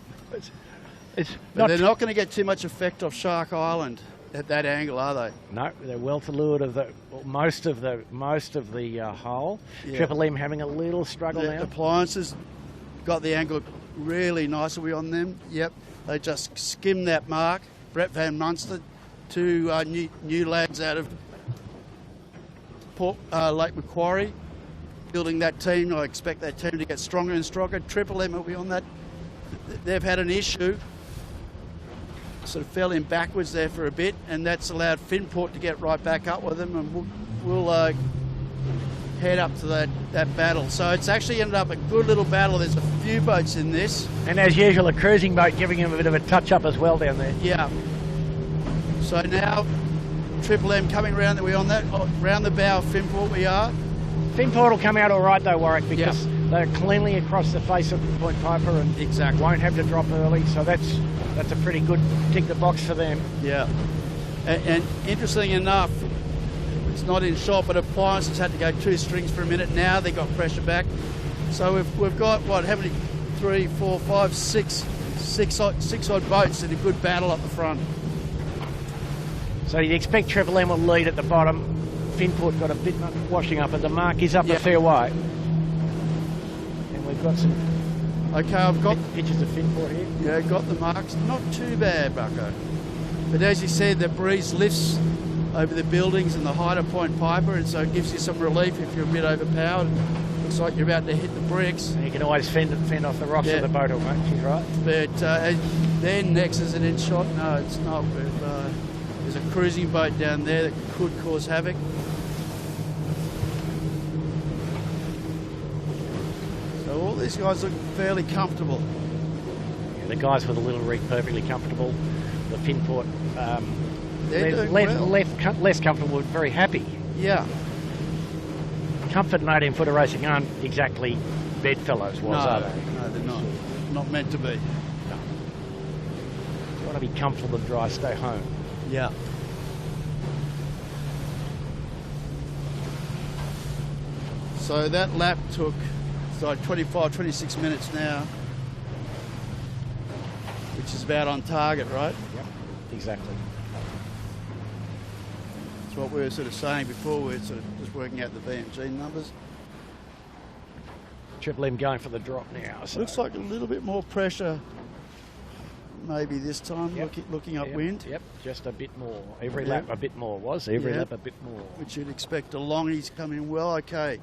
[SPEAKER 2] It's
[SPEAKER 1] but they're not going to get too much effect off Shark Island at that angle, are they?
[SPEAKER 2] No, they're well to leeward of most of the hull. Yeah. Triple M having a little struggle now.
[SPEAKER 1] Appliances got the angle really nicely on them. Yep, they just skimmed that mark. Brett Van Munster, two new lads out of Lake Macquarie, building that team. I expect that team to get stronger and stronger. Triple M will be on that. They've had an issue, sort of fell in backwards there for a bit, and that's allowed Finport to get right back up with them, and we'll head up to that battle. So it's actually ended up a good little battle. There's a few boats in this.
[SPEAKER 2] And as usual, a cruising boat giving him a bit of a touch-up as well down there.
[SPEAKER 1] Yeah. So now Triple M coming around, that we're on that, round the bow of Finport we are.
[SPEAKER 2] Finport will come out all right though, Warwick, because they're cleanly across the face of Point Piper and
[SPEAKER 1] exactly
[SPEAKER 2] won't have to drop early, so that's a pretty good tick the box for them.
[SPEAKER 1] Yeah. And interesting enough, it's not in shot, but Appliances had to go 2 strings for a minute. Now they got pressure back. So we've got, what, how many? 3, 4, 5, 6 odd boats in a good battle up the front.
[SPEAKER 2] So you'd expect Triple M will lead at the bottom. Finport got a bit washing up, and the mark is up a fair way. And we've got some
[SPEAKER 1] I've got
[SPEAKER 2] pictures of Finport here.
[SPEAKER 1] Yeah, got the marks. Not too bad, Bucko. But as you said, the breeze lifts over the buildings and the height of Point Piper, and so it gives you some relief if you're a bit overpowered. Looks like you're about to hit the bricks.
[SPEAKER 2] And you can always fend off the rocks of the boat, mate. She's right.
[SPEAKER 1] But then next is an in shot. No, it's not. There's a cruising boat down there that could cause havoc. So all these guys look fairly comfortable.
[SPEAKER 2] Yeah, the guys with the little rig perfectly comfortable. The Finport less comfortable, but very happy.
[SPEAKER 1] Yeah.
[SPEAKER 2] Comfort and 18-footer racing aren't exactly bedfellows, are they?
[SPEAKER 1] No, they're not. Not meant to be.
[SPEAKER 2] No. You want to be comfortable and dry, stay home.
[SPEAKER 1] Yeah. So that lap took like 25, 26 minutes now, which is about on target, right?
[SPEAKER 2] Yep, exactly.
[SPEAKER 1] That's what we were sort of saying before. We're sort of just working out the BMG numbers.
[SPEAKER 2] Triple M going for the drop now. So.
[SPEAKER 1] Looks like a little bit more pressure maybe this time, looking upwind.
[SPEAKER 2] Yep, just a bit more. Every lap a bit more every lap a bit more.
[SPEAKER 1] Which you'd expect along. He's coming well, okay.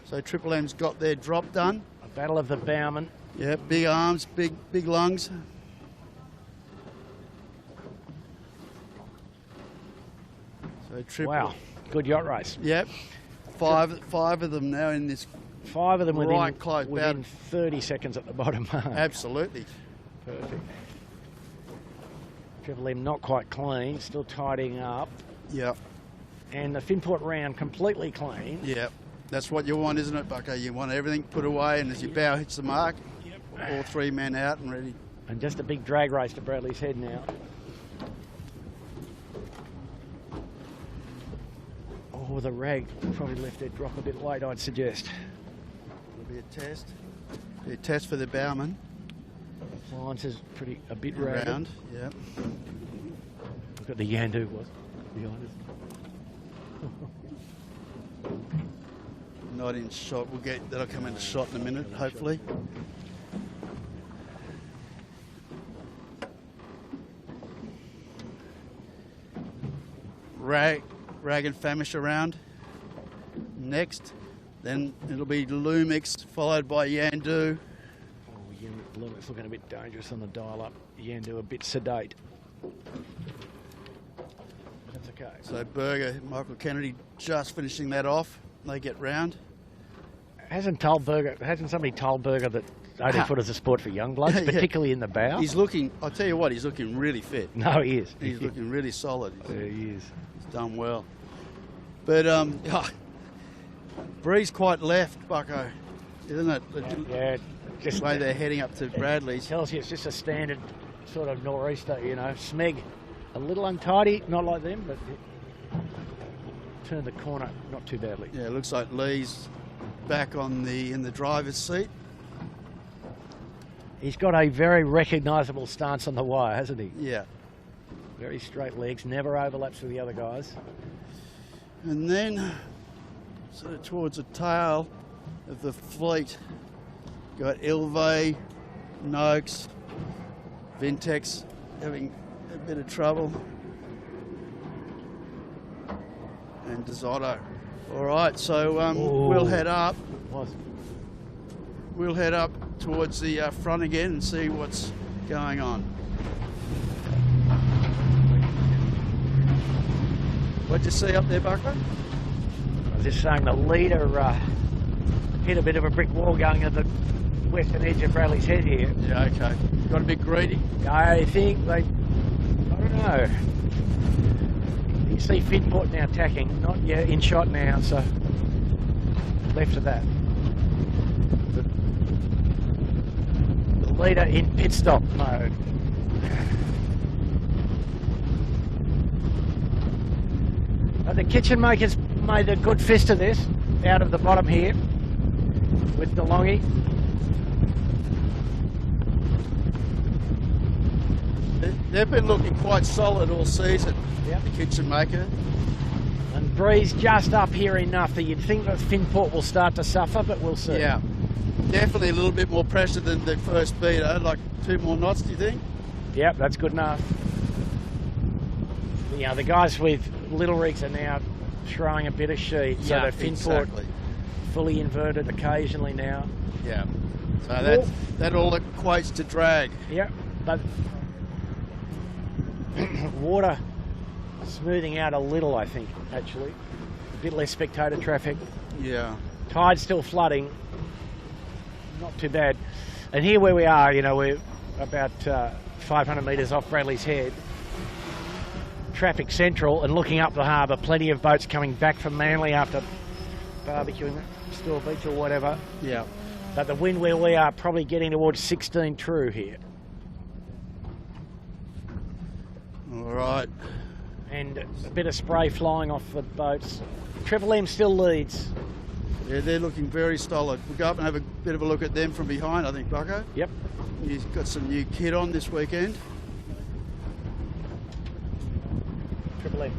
[SPEAKER 1] So Triple M's got their drop done.
[SPEAKER 2] A battle of the bowmen.
[SPEAKER 1] Yeah, big arms, big lungs. So Triple.
[SPEAKER 2] Wow, good yacht race.
[SPEAKER 1] Yep, five of them now in this.
[SPEAKER 2] 5 of them within 30 seconds at the bottom.
[SPEAKER 1] Absolutely.
[SPEAKER 2] Perfect. Triple M not quite clean, still tidying up.
[SPEAKER 1] Yeah.
[SPEAKER 2] And the Finport round completely clean.
[SPEAKER 1] Yeah. That's what you want, isn't it, Bucko? You want everything put away, and as your bow hits the mark, all 3 men out and ready.
[SPEAKER 2] And just a big drag race to Bradley's Head now. Oh, the rag probably left it drop a bit late, I'd suggest.
[SPEAKER 1] It'll be a test. Be a test for the bowman.
[SPEAKER 2] Lines is a bit round.
[SPEAKER 1] Yeah.
[SPEAKER 2] Look at the Yandu was behind us.
[SPEAKER 1] Not in shot. That'll come into shot in a minute, hopefully. Rag and Famish around next. Then it'll be Lumix, followed by Yandu.
[SPEAKER 2] Oh, Lumix looking a bit dangerous on the dial-up. Yandu a bit sedate. That's okay.
[SPEAKER 1] So Berger, Michael Kennedy just finishing that off. They get round.
[SPEAKER 2] Hasn't somebody told Berger that 18-footers a sport for young blokes, particularly in the bow?
[SPEAKER 1] He's looking, I'll tell you what, he's looking really fit.
[SPEAKER 2] No, he is.
[SPEAKER 1] He's looking really solid.
[SPEAKER 2] Yeah, he is.
[SPEAKER 1] He's done well. But, breeze quite left, Bucko, isn't it?
[SPEAKER 2] Yeah.
[SPEAKER 1] Just the way they're heading up to Bradley's.
[SPEAKER 2] Tells you it's just a standard sort of nor'easter, Smeg. A little untidy, not like them, but turned the corner not too badly.
[SPEAKER 1] Yeah, it looks like Lee's back in the driver's seat.
[SPEAKER 2] He's got a very recognisable stance on the wire, hasn't he?
[SPEAKER 1] Yeah.
[SPEAKER 2] Very straight legs, never overlaps with the other guys.
[SPEAKER 1] And then, sort of towards the tail of the fleet, Got Ilve, Noakes, Vintex having a bit of trouble. And Desotto. All right, so we'll head up. We'll head up towards the front again and see what's going on. What'd you see up there, Bucko?
[SPEAKER 2] I was just saying the leader hit a bit of a brick wall going at the western edge of Bradley's Head here.
[SPEAKER 1] Yeah, okay. Got a bit greedy.
[SPEAKER 2] I think I don't know. You see Finport now tacking, not yet in shot now, so left of that. The leader in pit stop mode. The kitchen makers made a good fist of this out of the bottom here with DeLonghi.
[SPEAKER 1] They've been looking quite solid all season,
[SPEAKER 2] Yep.
[SPEAKER 1] the kitchen maker.
[SPEAKER 2] And breeze just up here enough that you'd think that Finport will start to suffer, but we'll see.
[SPEAKER 1] Yeah, definitely a little bit more pressure than the first beater, like 2 more knots, do you think?
[SPEAKER 2] Yep, that's good enough. You know, the guys with little rigs are now throwing a bit of sheet, so that Finport
[SPEAKER 1] exactly.
[SPEAKER 2] fully inverted occasionally now.
[SPEAKER 1] Yeah, so that all equates to drag.
[SPEAKER 2] Yep, but water smoothing out a little, I think, actually. A bit less spectator traffic.
[SPEAKER 1] Yeah.
[SPEAKER 2] Tide's still flooding, not too bad. And here where we are, you know, we're about 500 metres off Bradley's Head. Traffic central, and looking up the harbour, plenty of boats coming back from Manly after barbecuing at Store Beach or whatever.
[SPEAKER 1] Yeah.
[SPEAKER 2] But the wind where we are probably getting towards 16 true here.
[SPEAKER 1] All right.
[SPEAKER 2] And a bit of spray flying off the boats. Triple M still leads.
[SPEAKER 1] Yeah, they're looking very solid. We'll go up and have a bit of a look at them from behind, I think, Bucko.
[SPEAKER 2] Yep.
[SPEAKER 1] You've got some new kit on this weekend.
[SPEAKER 2] Triple M.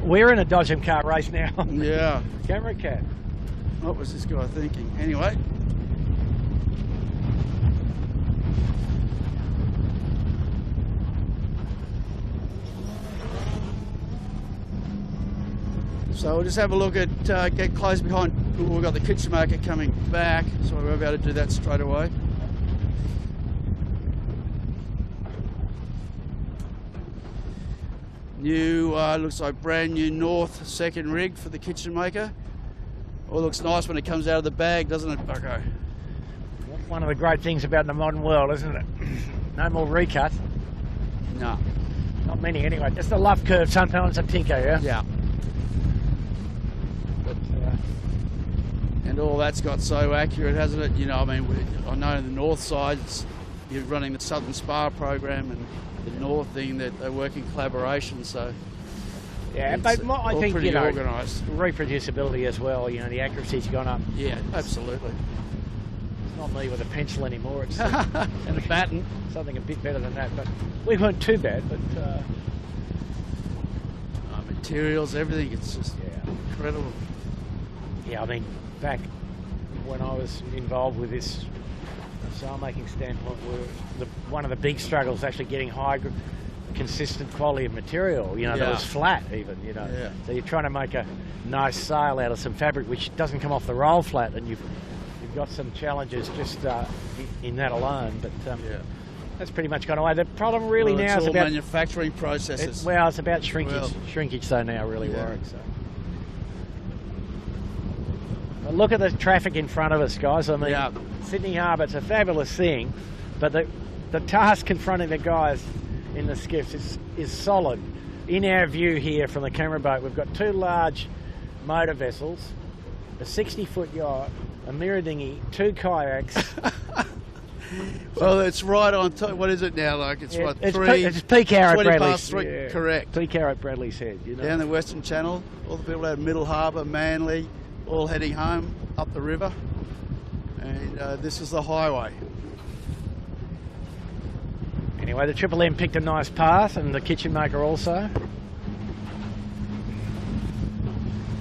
[SPEAKER 2] We're in a Dodgem car race now.
[SPEAKER 1] Yeah.
[SPEAKER 2] Camera cat.
[SPEAKER 1] What was this guy thinking? Anyway. So we'll just have a look at, get close behind. We've got the kitchen maker coming back, so we'll be able to do that straight away. New, looks like brand new North second rig for the kitchen maker. All looks nice when it comes out of the bag, doesn't it, Bucko?
[SPEAKER 2] One of the great things about the modern world, isn't it? No more recut.
[SPEAKER 1] No.
[SPEAKER 2] Not many anyway. Just a luff curve, sometimes a tinker, yeah?
[SPEAKER 1] Yeah.
[SPEAKER 2] But,
[SPEAKER 1] and all that's got so accurate, hasn't it? You know, I mean, I know in the north side, you're running the Southern Spar program, and the north thing that they work in collaboration, so
[SPEAKER 2] yeah, but I think,
[SPEAKER 1] pretty
[SPEAKER 2] you know,
[SPEAKER 1] organised.
[SPEAKER 2] Reproducibility as well, you know, the accuracy's gone up.
[SPEAKER 1] Yeah, absolutely.
[SPEAKER 2] It's not me with a pencil anymore, it's
[SPEAKER 1] And a baton.
[SPEAKER 2] something a bit better than that, but we weren't too bad, but
[SPEAKER 1] Materials, everything, it's just
[SPEAKER 2] yeah.
[SPEAKER 1] incredible.
[SPEAKER 2] Yeah, I mean, back when I was involved with this sail making standpoint, one of the big struggles actually getting high, consistent quality of material, you know, that was flat even, you know.
[SPEAKER 1] Yeah.
[SPEAKER 2] So you're trying to make a nice sail out of some fabric which doesn't come off the roll flat, and you've got some challenges just in that alone, but
[SPEAKER 1] Yeah.
[SPEAKER 2] that's pretty much gone away. The problem really
[SPEAKER 1] Well,
[SPEAKER 2] now
[SPEAKER 1] it's
[SPEAKER 2] is
[SPEAKER 1] all
[SPEAKER 2] about
[SPEAKER 1] manufacturing processes.
[SPEAKER 2] well, it's about shrinkage.
[SPEAKER 1] Well,
[SPEAKER 2] Shrinkage though now really
[SPEAKER 1] yeah.
[SPEAKER 2] works. So. But look at the traffic in front of us, guys. I mean,
[SPEAKER 1] Yeah.
[SPEAKER 2] Sydney Harbour, it's a fabulous thing, but the task confronting the guys in the skiffs is solid. In our view here from the camera boat, we've got 2 large motor vessels, a 60-foot yacht, a mirror dinghy, 2 kayaks.
[SPEAKER 1] Well, it's right on top. What is it now? Like it's what,
[SPEAKER 2] it's peak hour at
[SPEAKER 1] 20
[SPEAKER 2] Bradley's.
[SPEAKER 1] past 3. Yeah. Correct.
[SPEAKER 2] Peak hour at Bradley's Head. You know?
[SPEAKER 1] Down the Western Channel, all the people out of Middle Harbour, Manly, all heading home up the river, and this is the highway.
[SPEAKER 2] Anyway, the Triple M picked a nice path, and the kitchen maker also.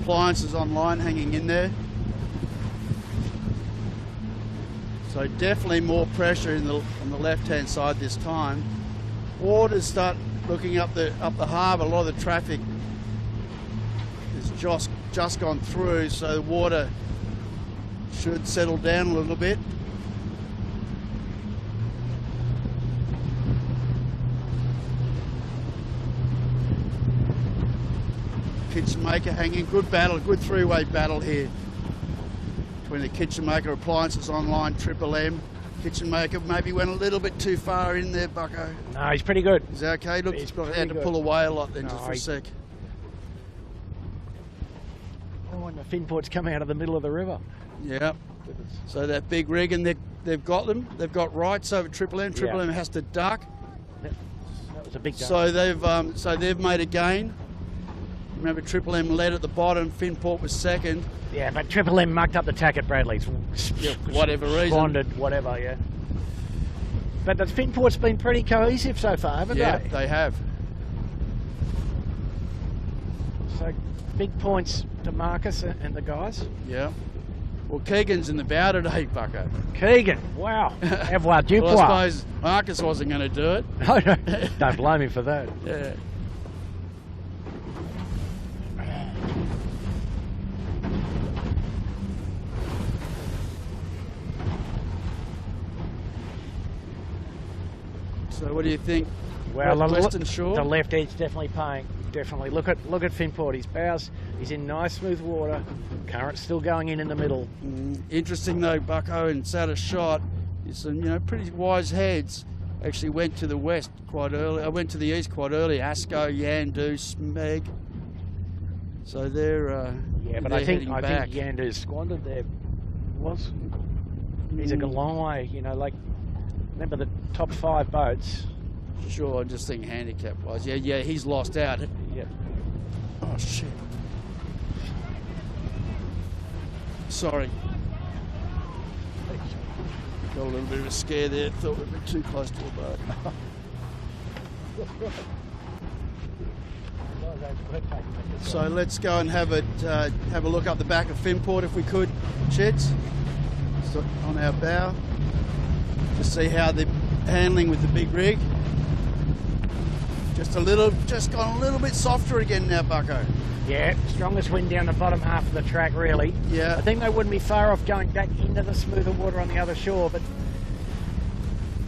[SPEAKER 1] Appliances online hanging in there. So definitely more pressure on the left-hand side this time. Waters start looking up the harbour. A lot of the traffic has just gone through, so the water should settle down a little bit. Kitchen maker hanging. Good battle, good 3-way battle here between the kitchen maker, appliances online, Triple M. Kitchen maker maybe went a little bit too far in there, Bucko.
[SPEAKER 2] No, he's pretty good.
[SPEAKER 1] Is that okay? Look, he's had to pull away a lot then just for a sec.
[SPEAKER 2] Oh, and the fin ports come out of the middle of the river.
[SPEAKER 1] Yeah. So that big rig, and they've got them. They've got rights over Triple M. Triple M has to duck.
[SPEAKER 2] That was a big duck.
[SPEAKER 1] So they've made a gain. Remember, Triple M led at the bottom. Finport was second.
[SPEAKER 2] Yeah, but Triple M mucked up the tack at Bradley's.
[SPEAKER 1] Yeah, whatever reason.
[SPEAKER 2] Squandered, whatever, yeah. But the Finport's been pretty cohesive so far, haven't they?
[SPEAKER 1] Yeah, they have.
[SPEAKER 2] So, big points to Marcus and the guys.
[SPEAKER 1] Yeah. Well, Keegan's in the bow today, Bucko.
[SPEAKER 2] Keegan, wow. Avoir du
[SPEAKER 1] Well,
[SPEAKER 2] pois.
[SPEAKER 1] I suppose Marcus wasn't going to do it.
[SPEAKER 2] No, don't blame him for that.
[SPEAKER 1] Yeah. So what do you think?
[SPEAKER 2] Well,
[SPEAKER 1] Western Shore?
[SPEAKER 2] The left edge definitely paying. Definitely. Look at Finport. His bows. He's in nice smooth water. Current's still going in the middle.
[SPEAKER 1] Interesting though, Bucko, and it's out of shot. Is some pretty wise heads actually went to the west quite early. I went to the east quite early. Asco, Yandu, Smeg. So they're
[SPEAKER 2] but I think Yandu's squandered there. He's a long way. Like. Remember the top 5 boats?
[SPEAKER 1] Sure, I'm just thinking handicap-wise. Yeah, he's lost out.
[SPEAKER 2] Yeah.
[SPEAKER 1] Oh, shit. Sorry. Got a little bit of a scare there. Thought we'd been too close to a boat. So let's go and have a look up the back of Finport if we could, Cheds. So on our bow. To see how they're handling with the big rig. Just gone a little bit softer again now, Bucko.
[SPEAKER 2] Yeah, strongest wind down the bottom half of the track, really.
[SPEAKER 1] Yeah.
[SPEAKER 2] I think they wouldn't be far off going back into the smoother water on the other shore, but...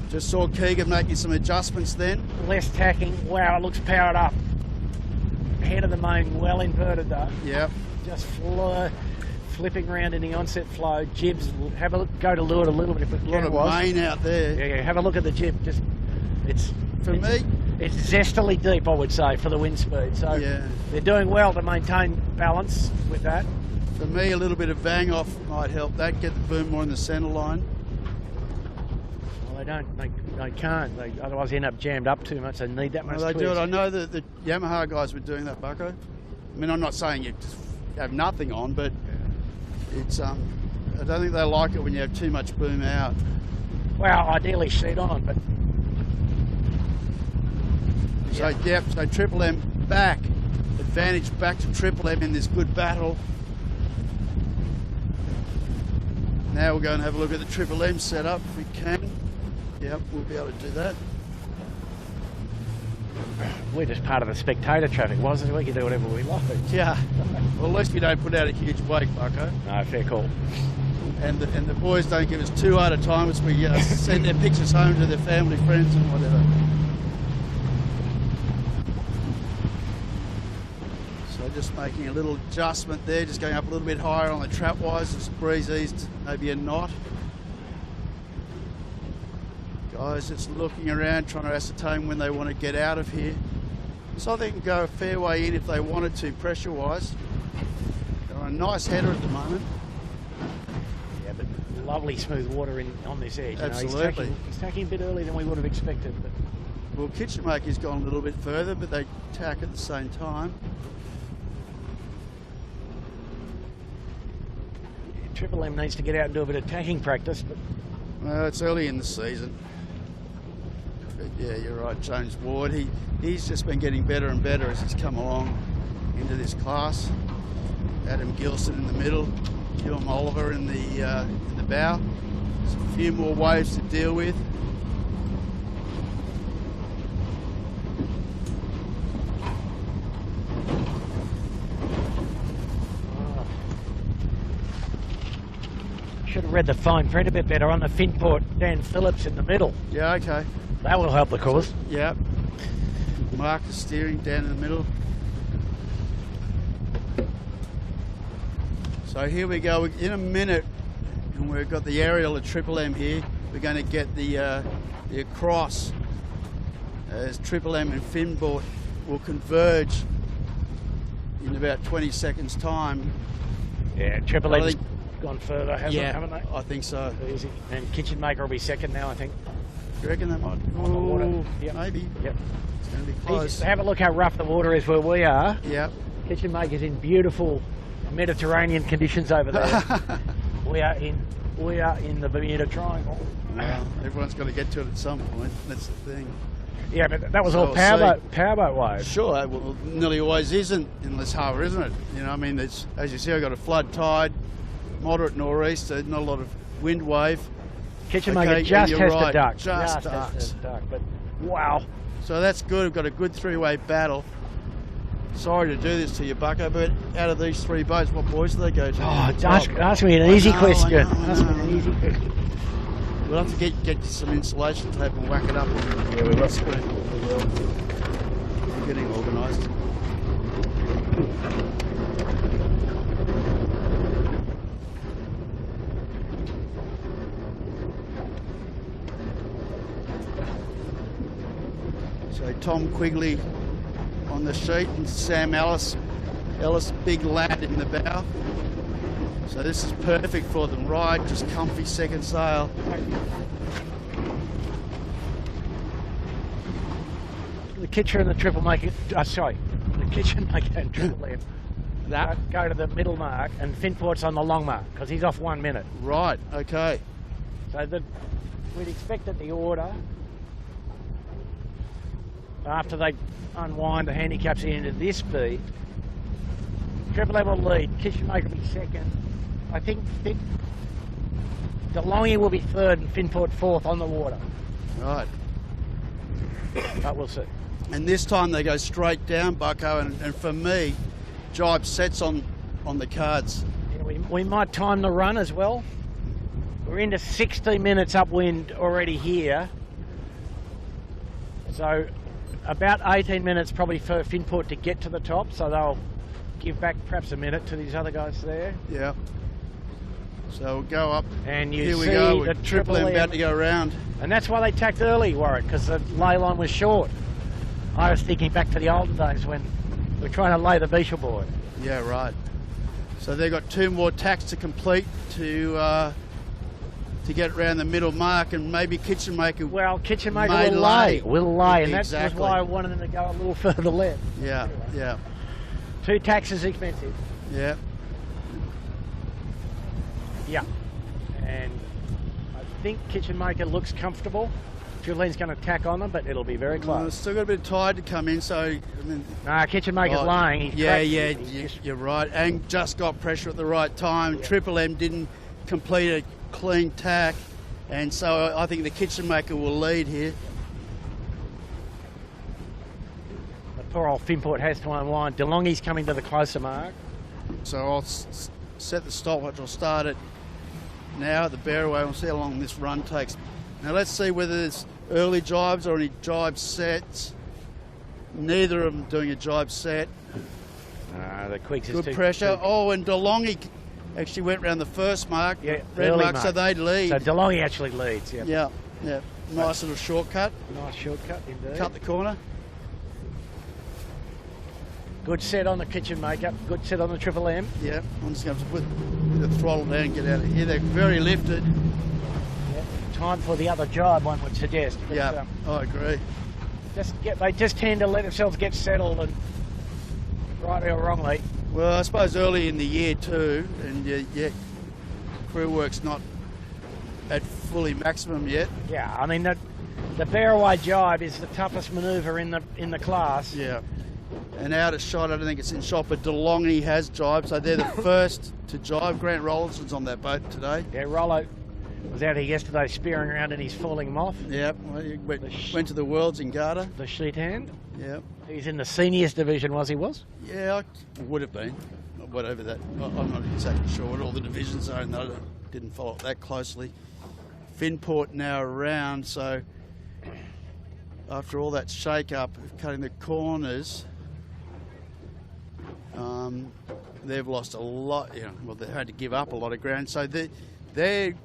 [SPEAKER 1] Just saw Keegan making some adjustments then.
[SPEAKER 2] Less tacking. Wow, it looks powered up. Head of the main, well inverted though.
[SPEAKER 1] Yep.
[SPEAKER 2] Just flipping around in the onset flow. Jibs, have a look, go to leeward a little bit if it
[SPEAKER 1] A lot of main out there.
[SPEAKER 2] Yeah, have a look at the jib. It's zestily deep, I would say, for the wind speed. So
[SPEAKER 1] yeah.
[SPEAKER 2] They're doing well to maintain balance with that.
[SPEAKER 1] For me, a little bit of bang off might help that, get the boom more in the centre line.
[SPEAKER 2] Well, they can't. Otherwise they end up jammed up too much. They need that much
[SPEAKER 1] They
[SPEAKER 2] twist.
[SPEAKER 1] do it. I know that the Yamaha guys were doing that, Bucko. I mean, I'm not saying you have nothing on, but it's I don't think they like it when you have too much boom out.
[SPEAKER 2] Well, ideally sheet on, but
[SPEAKER 1] So Triple M back, advantage back to Triple M in this good battle. Now we'll go and have a look at the Triple M setup if we can. Yep, we'll be able to do that.
[SPEAKER 2] we're just part of the spectator traffic, wasn't it? We can do whatever we like.
[SPEAKER 1] Yeah. Well, at least we don't put out a huge wake, Bucko.
[SPEAKER 2] No, fair call.
[SPEAKER 1] And the boys don't give us too hard a time as we send their pictures home to their family, friends and whatever. So just making a little adjustment there, just going up a little bit higher on the trap wise as the breeze eased maybe a knot. Guys just looking around trying to ascertain when they want to get out of here. So they can go a fair way in if they wanted to, pressure wise. They're on a nice header at the moment.
[SPEAKER 2] Yeah, but lovely smooth water on this edge.
[SPEAKER 1] Absolutely.
[SPEAKER 2] He's tacking a bit earlier than we would have expected. But
[SPEAKER 1] well, Kitchen Maker's gone a little bit further, but they tack at the same time.
[SPEAKER 2] Triple M needs to get out and do a bit of tacking practice. But
[SPEAKER 1] Well, it's early in the season. But yeah, you're right, James Ward. He's just been getting better and better as he's come along into this class. Adam Gilson in the middle, Gilm Oliver in the bow. There's a few more waves to deal with.
[SPEAKER 2] should have read the fine print a bit better on the Finport. Dan Phillips in the middle.
[SPEAKER 1] Yeah, okay.
[SPEAKER 2] That will help the cause.
[SPEAKER 1] Yeah. Marcus steering down in the middle. So here we go. In a minute, and we've got the aerial at Triple M here. We're going to get the across as Triple M and Finport will converge in about 20 seconds time.
[SPEAKER 2] Yeah, Triple M's gone further, haven't they?
[SPEAKER 1] I think so.
[SPEAKER 2] Easy. And Kitchen Maker will be second now, I think.
[SPEAKER 1] You reckon they might?
[SPEAKER 2] On the water. Yep.
[SPEAKER 1] Maybe.
[SPEAKER 2] Yep.
[SPEAKER 1] It's going to be close.
[SPEAKER 2] Have a look how rough the water is where we are.
[SPEAKER 1] Yep.
[SPEAKER 2] Kitchen Maker's in beautiful Mediterranean conditions over there. we are in the Bermuda Triangle.
[SPEAKER 1] Well, everyone's got to get to it at some point. That's the thing.
[SPEAKER 2] Yeah, but that was all powerboat waves.
[SPEAKER 1] Sure, well, nearly always isn't in this harbour, isn't it? You know, I mean, it's, as you see, I've got a flood tide, moderate nor'east, so not a lot of wind wave.
[SPEAKER 2] Kitchen Maker just has to duck.
[SPEAKER 1] Just ducks.
[SPEAKER 2] Duck, but wow.
[SPEAKER 1] So that's good. We've got a good three-way battle. Sorry to do this to you, Bucko, but out of these three boats, what boys do they go to?
[SPEAKER 2] Oh, ask me an easy question. Ask me an easy question.
[SPEAKER 1] We'll have to get some insulation tape and whack it up.
[SPEAKER 2] Yeah, we will.
[SPEAKER 1] We're getting organised. So Tom Quigley on the sheet and Sam Ellis, big lad in the bow. So this is perfect for them, right? Just comfy second sail.
[SPEAKER 2] The Kitchen and the Triple Maker, the Kitchen Maker and Triple M. That go to the middle mark, and Finport's on the long mark because he's off 1 minute.
[SPEAKER 1] Right. Okay.
[SPEAKER 2] So we'd expect that the order after they unwind the handicaps into this speed, Triple M will lead, Kitchen Maker will be second. I think DeLonghi will be third and Finport fourth on the water.
[SPEAKER 1] Right.
[SPEAKER 2] But we'll see.
[SPEAKER 1] And this time they go straight down, Bucko, and for me, jibe sets on the cards.
[SPEAKER 2] Yeah, we might time the run as well. We're into 60 minutes upwind already here. So about 18 minutes probably for Finport to get to the top, so they'll give back perhaps a minute to these other guys there.
[SPEAKER 1] Yeah. So we'll go up.
[SPEAKER 2] And you
[SPEAKER 1] here we
[SPEAKER 2] see
[SPEAKER 1] go.
[SPEAKER 2] the
[SPEAKER 1] With Triple M about to go around.
[SPEAKER 2] And that's why they tacked early, Warwick, because the lay line was short. I was thinking back to the olden days when we were trying to lay the beach aboard.
[SPEAKER 1] Yeah, right. So they've got 2 more tacks to complete to get around the middle mark, and maybe Kitchen Maker.
[SPEAKER 2] Well, Kitchen Maker
[SPEAKER 1] may
[SPEAKER 2] will lay, and
[SPEAKER 1] exactly.
[SPEAKER 2] That's why I wanted them to go a little further left.
[SPEAKER 1] Yeah,
[SPEAKER 2] anyway.
[SPEAKER 1] yeah.
[SPEAKER 2] 2 tacks is expensive.
[SPEAKER 1] Yeah.
[SPEAKER 2] Yeah. And I think Kitchen Maker looks comfortable. Julian's going to tack on them, but it'll be very close.
[SPEAKER 1] Well, still got a bit of tide to come in, so I mean.
[SPEAKER 2] Nah, Kitchen Maker's lying.
[SPEAKER 1] You're right, and just got pressure at the right time. Yeah. Triple M didn't complete a clean tack, and so I think the Kitchen Maker will lead here.
[SPEAKER 2] The poor old Finport has to unwind. DeLonghi's coming to the closer mark.
[SPEAKER 1] So I'll set the stopwatch. I'll start it now at the bearway. We'll see how long this run takes. Now let's see whether there's early jibes or any jibe sets. Neither of them doing a jibe set.
[SPEAKER 2] The Quigs is
[SPEAKER 1] good pressure. Oh, and DeLonghi actually went round the first mark,
[SPEAKER 2] yeah,
[SPEAKER 1] red mark,
[SPEAKER 2] mark,
[SPEAKER 1] so they lead.
[SPEAKER 2] So DeLonghi actually leads, yeah.
[SPEAKER 1] Yeah, yeah. Nice little shortcut.
[SPEAKER 2] Nice shortcut indeed.
[SPEAKER 1] Cut the corner.
[SPEAKER 2] Good set on the kitchen makeup. Good set on the Triple M.
[SPEAKER 1] Yeah, I'm just going to put the throttle down and get out of here. They're very lifted.
[SPEAKER 2] Yeah. Time for the other jibe, one would suggest. But,
[SPEAKER 1] Yeah, I agree.
[SPEAKER 2] they just tend to let themselves get settled, and rightly or wrongly.
[SPEAKER 1] Well, I suppose early in the year too, and yeah, crew work's not at fully maximum yet.
[SPEAKER 2] Yeah, I mean the bear away jibe is the toughest manoeuvre in the class.
[SPEAKER 1] Yeah. And out of shot, I don't think it's in shot, but DeLonghi has jibed, so they're the first to jibe. Grant Rollinson's on that boat today.
[SPEAKER 2] Yeah, Rollo was out here yesterday spearing around in his falling moth.
[SPEAKER 1] Yep, well, he went to the Worlds in Garda.
[SPEAKER 2] The sheet hand.
[SPEAKER 1] Yep.
[SPEAKER 2] He's in the seniors division, was he?
[SPEAKER 1] Yeah, I would have been. Whatever that. I'm not exactly sure what all the divisions are, and I didn't follow it that closely. Finport now around, so after all that shake-up of cutting the corners, they've lost a lot. Well, they had to give up a lot of ground, so they've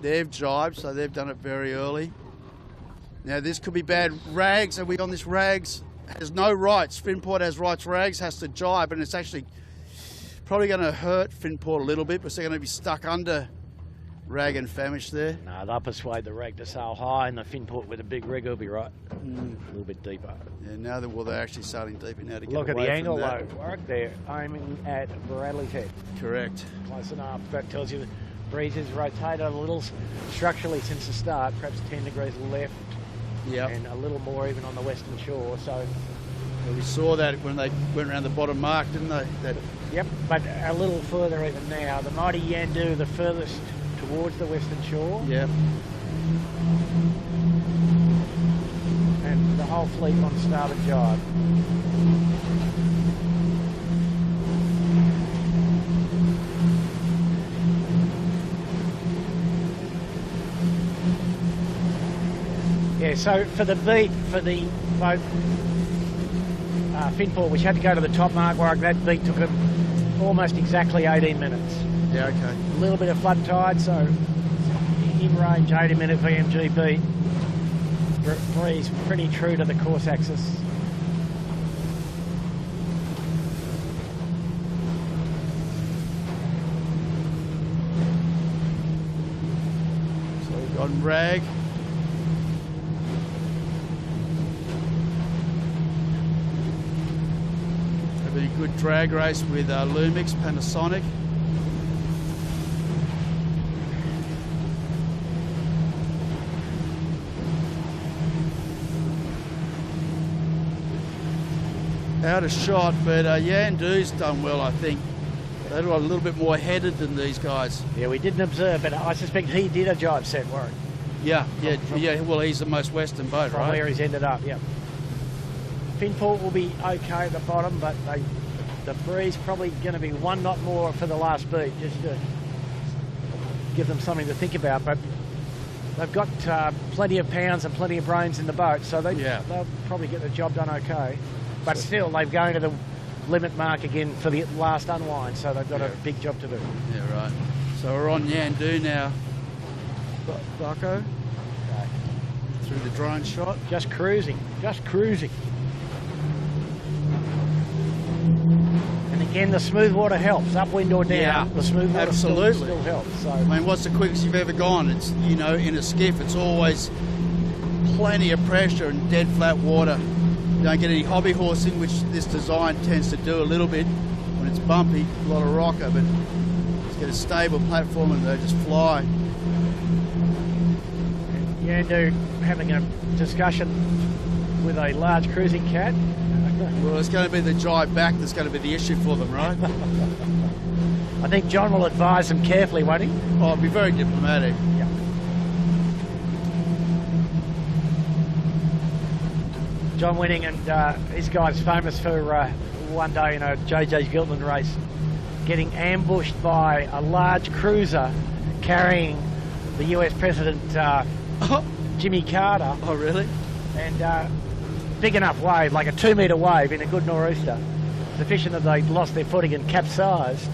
[SPEAKER 1] jibed, so they've done it very early. Now this could be bad. Rags, are we on this? Rags has no rights. Finport has rights. Rags has to jibe, and it's actually probably going to hurt Finport a little bit because they're going to be stuck under Rag and Famish there.
[SPEAKER 2] No, they'll persuade the Rag to sail high, and the Finport with a big rig will be right. A little bit deeper.
[SPEAKER 1] Yeah, now that they're actually starting deeper now to get
[SPEAKER 2] Look at
[SPEAKER 1] away
[SPEAKER 2] the angle
[SPEAKER 1] from that.
[SPEAKER 2] though, Warwick, there, aiming at Bradley's head.
[SPEAKER 1] Correct.
[SPEAKER 2] Close enough. That tells you the breeze has rotated a little structurally since the start, perhaps 10 degrees left.
[SPEAKER 1] Yep.
[SPEAKER 2] And a little more even on the western shore. So
[SPEAKER 1] Well, we saw that when they went around the bottom mark, didn't they?
[SPEAKER 2] Yep, but a little further even now. The mighty Yandu, the furthest towards the western shore.
[SPEAKER 1] Yep.
[SPEAKER 2] And the whole fleet on starboard jibe. Yeah, so for the beat, for the boat Finport, which had to go to the top mark, where that beat took them almost exactly 18 minutes.
[SPEAKER 1] Yeah, okay.
[SPEAKER 2] A little bit of flood tide, so in range 80-minute VMG beat. Breeze pretty true to the course axis.
[SPEAKER 1] So we've got Rag. Having a good drag race with Lumix, Panasonic. Out of shot, but Yandu's done well, I think. They're a little bit more headed than these guys.
[SPEAKER 2] Yeah, we didn't observe, but I suspect he did a jibe set, Warwick.
[SPEAKER 1] Yeah. Well, he's the most western boat,
[SPEAKER 2] from
[SPEAKER 1] right?
[SPEAKER 2] Where he's ended up, yeah. Finport will be okay at the bottom, but the breeze probably going to be one knot more for the last beat, just to give them something to think about. But they've got plenty of pounds and plenty of brains in the boat, so they'll probably get the job done okay. But still, they're going to the limit mark again for the last unwind, so they've got a big job to do.
[SPEAKER 1] Yeah, right. So we're on Yandu now, Bucko,
[SPEAKER 2] Okay.
[SPEAKER 1] through the drone shot.
[SPEAKER 2] Just cruising, just cruising. And again, the smooth water helps, upwind or down.
[SPEAKER 1] Yeah,
[SPEAKER 2] the smooth water
[SPEAKER 1] absolutely
[SPEAKER 2] still helps. So.
[SPEAKER 1] I mean, what's the quickest you've ever gone? It's, in a skiff, it's always plenty of pressure and dead flat water. You don't get any hobby horsing, which this design tends to do a little bit when it's bumpy, a lot of rocker, but just get a stable platform and they just fly.
[SPEAKER 2] Yandu having a discussion with a large cruising cat.
[SPEAKER 1] Well, it's going to be the jibe back that's going to be the issue for them, right?
[SPEAKER 2] I think John will advise them carefully, won't he?
[SPEAKER 1] Oh, it'll be very diplomatic.
[SPEAKER 2] Yeah. John Winning, and his guy's famous for one day in a JJ's Giltland race, getting ambushed by a large cruiser carrying the US President Jimmy Carter.
[SPEAKER 1] Oh, really?
[SPEAKER 2] And big enough wave, like a 2-metre wave in a good nor'easter, sufficient that they lost their footing and capsized.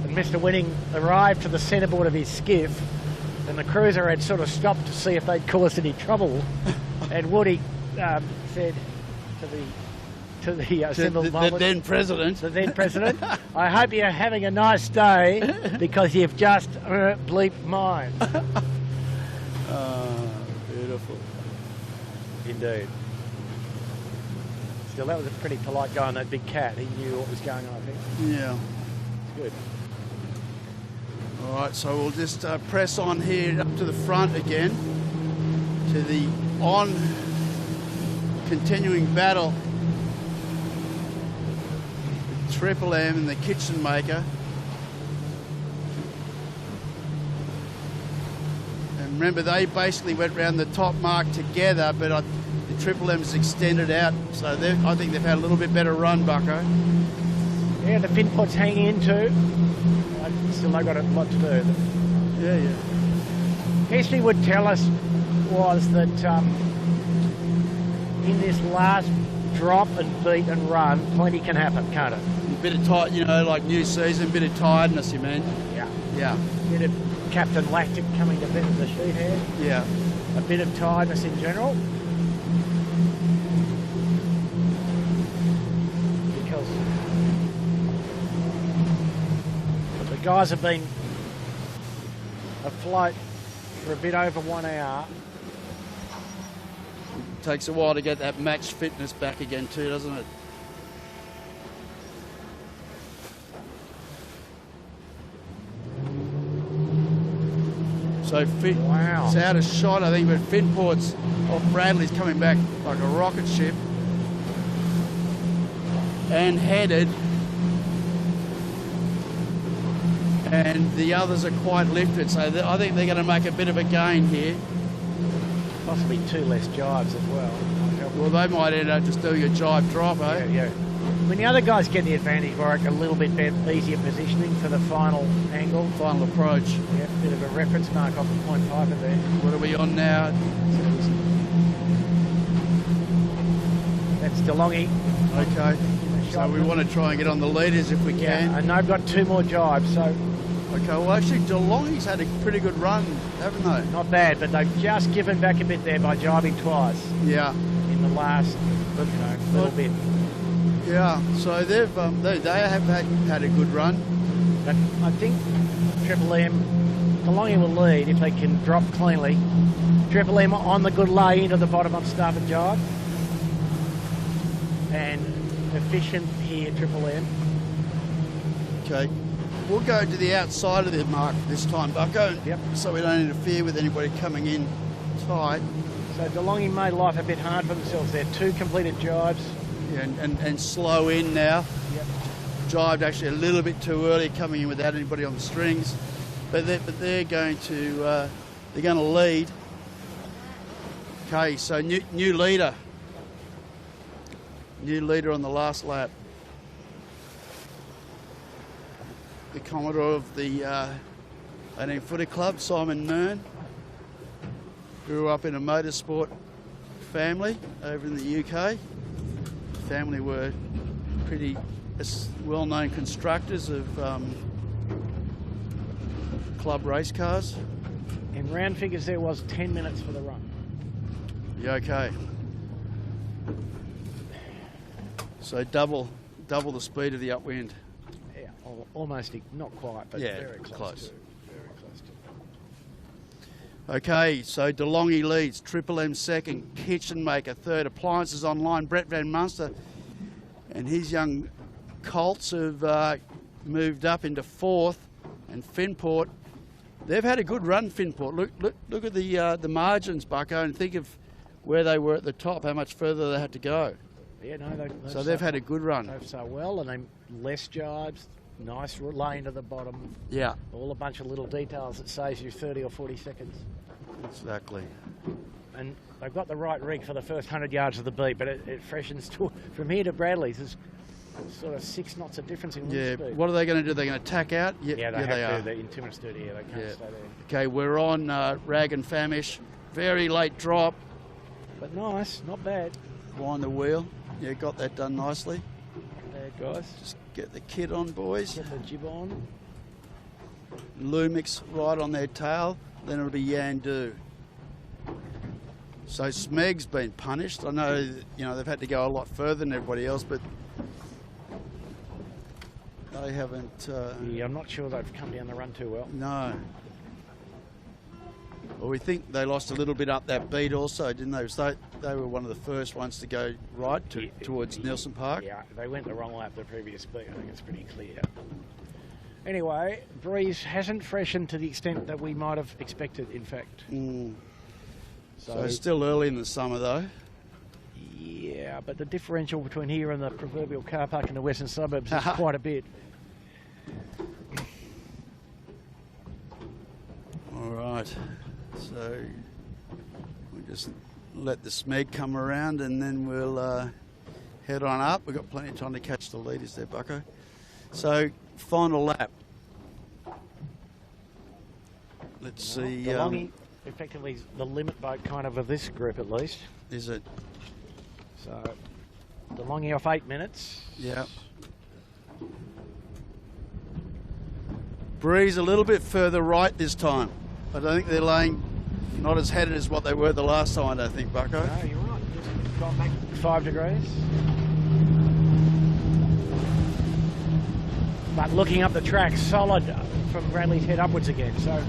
[SPEAKER 2] And Mr. Winning arrived to the centreboard of his skiff and the cruiser had sort of stopped to see if they'd cause any trouble. And Woody said to the assembled
[SPEAKER 1] the then president.
[SPEAKER 2] The then president, I hope you're having a nice day because you've just bleeped mine.
[SPEAKER 1] Beautiful.
[SPEAKER 2] Indeed. Still, that was a pretty polite guy on that big cat. He knew what was going on, I think.
[SPEAKER 1] Yeah.
[SPEAKER 2] It's good.
[SPEAKER 1] All right, so we'll just press on here up to the front again to the continuing battle with Triple M and the Kitchen Maker. And remember, they basically went round the top mark together, but the Triple M's extended out, so I think they've had a little bit better run, Bucko.
[SPEAKER 2] Yeah, the fin port's hanging in too. Still, they've got a lot to do.
[SPEAKER 1] Yeah, yeah.
[SPEAKER 2] History would tell us was that in this last drop and beat and run, plenty can happen, can't it?
[SPEAKER 1] A bit of tight, like new season, bit of tiredness, you mean?
[SPEAKER 2] Yeah.
[SPEAKER 1] Yeah.
[SPEAKER 2] A bit of Captain Lactic coming to bend the sheet here.
[SPEAKER 1] Yeah.
[SPEAKER 2] A bit of tiredness in general. Because the guys have been afloat for a bit over 1 hour.
[SPEAKER 1] Takes a while to get that match fitness back again too, doesn't it? So
[SPEAKER 2] Wow.
[SPEAKER 1] It's out of shot, I think, but Finport's off Bradley's coming back like a rocket ship and headed, and the others are quite lifted, so I think they're going to make a bit of a gain here.
[SPEAKER 2] Possibly 2 less jives as well.
[SPEAKER 1] Well, they might end up just doing a jive drop, eh?
[SPEAKER 2] Yeah. When the other guys get the advantage, Warwick, a little bit easier positioning for the final angle.
[SPEAKER 1] Final approach.
[SPEAKER 2] Yeah, bit of a reference mark off the point piper there.
[SPEAKER 1] What are we on now?
[SPEAKER 2] That's DeLonghi.
[SPEAKER 1] Okay. So we want to try and get on the leaders if we
[SPEAKER 2] Yeah,
[SPEAKER 1] can.
[SPEAKER 2] and they've got 2 more jibes, so
[SPEAKER 1] Okay, well actually DeLonghi's had a pretty good run, haven't they?
[SPEAKER 2] not bad, but they've just given back a bit there by jibing twice
[SPEAKER 1] Yeah.
[SPEAKER 2] in the last, little bit.
[SPEAKER 1] Yeah, so they have had a good run.
[SPEAKER 2] But I think Triple M, DeLonghi will lead if they can drop cleanly. Triple M on the good lay into the bottom of starboard jibe. And efficient here, Triple M.
[SPEAKER 1] Okay. We'll go to the outside of the mark this time, Bucko.
[SPEAKER 2] Yep.
[SPEAKER 1] So we don't interfere with anybody coming in tight.
[SPEAKER 2] So DeLonghi made life a bit hard for themselves there. 2 completed jibes.
[SPEAKER 1] Yeah, and slow in now.
[SPEAKER 2] Yep.
[SPEAKER 1] Jibed actually a little bit too early, coming in without anybody on the strings. But they're going to lead. Okay, so new leader. New leader on the last lap. The Commodore of the 18 Footer Club, Simon Nern. Grew up in a motorsport family over in the UK. Family were pretty well-known constructors of club race cars.
[SPEAKER 2] In round figures, there was 10 minutes for the run.
[SPEAKER 1] Yeah, okay. So double the speed of the upwind.
[SPEAKER 2] Yeah, almost, not quite, but
[SPEAKER 1] Yeah,
[SPEAKER 2] very close. Very close to.
[SPEAKER 1] Okay, so DeLonghi leads, Triple M second, Kitchen Maker third, Appliances Online, Brett Van Munster and his young Colts have moved up into fourth, and Finport, they've had a good run, Finport. Look at the margins, Bucko, and think of where they were at the top, how much further they had to go.
[SPEAKER 2] Yeah, no,
[SPEAKER 1] they've had a good run.
[SPEAKER 2] They've so well, and they less jibes, nice lane to the bottom.
[SPEAKER 1] Yeah.
[SPEAKER 2] All a bunch of little details that saves you 30 or 40 seconds.
[SPEAKER 1] Exactly.
[SPEAKER 2] And they've got the right rig for the first 100 yards of the beat, but it freshens to, from here to Bradley's. There's sort of 6 knots of difference in wind speed.
[SPEAKER 1] What are they going to do? They're going to tack out?
[SPEAKER 2] Yeah, they
[SPEAKER 1] are.
[SPEAKER 2] have to. They're in 2 minutes 30 here. They can't stay there.
[SPEAKER 1] Okay, we're on Rag and Famish. Very late drop.
[SPEAKER 2] But nice, not bad.
[SPEAKER 1] Wind the wheel. Yeah, got that done nicely.
[SPEAKER 2] Not bad, guys.
[SPEAKER 1] Just get the kit on, boys.
[SPEAKER 2] Get the jib on.
[SPEAKER 1] Lumix right on their tail. then it'll be Yandu. So Smeg's been punished. I know, you know, they've had to go a lot further than everybody else, but they haven't.
[SPEAKER 2] Yeah, I'm not sure they've come down the run too well.
[SPEAKER 1] No. Well, we think they lost a little bit up that beat also, didn't they? So they were one of the first ones to go right towards Nelson Park.
[SPEAKER 2] Yeah, they went the wrong way up the previous beat. I think it's pretty clear. Anyway, breeze hasn't freshened to the extent that we might have expected, in fact.
[SPEAKER 1] So it's still early in the summer, though.
[SPEAKER 2] Yeah, but the differential between here and the proverbial car park in the western suburbs is quite a bit.
[SPEAKER 1] All right. So we'll just let the Smeg come around and then we'll head on up. We've got plenty of time to catch the leaders there, Bucko. So, final lap. Let's see.
[SPEAKER 2] DeLonghi, effectively, the limit boat kind of this group at least.
[SPEAKER 1] Is it?
[SPEAKER 2] So, DeLonghi off 8 minutes.
[SPEAKER 1] Yeah. Breeze a little bit further right this time. I don't think they're laying not as headed as what they were the last time, I think, Bucko.
[SPEAKER 2] No, you're right. Just gone back 5 degrees. But looking up the track, solid from Bradley's head upwards again. So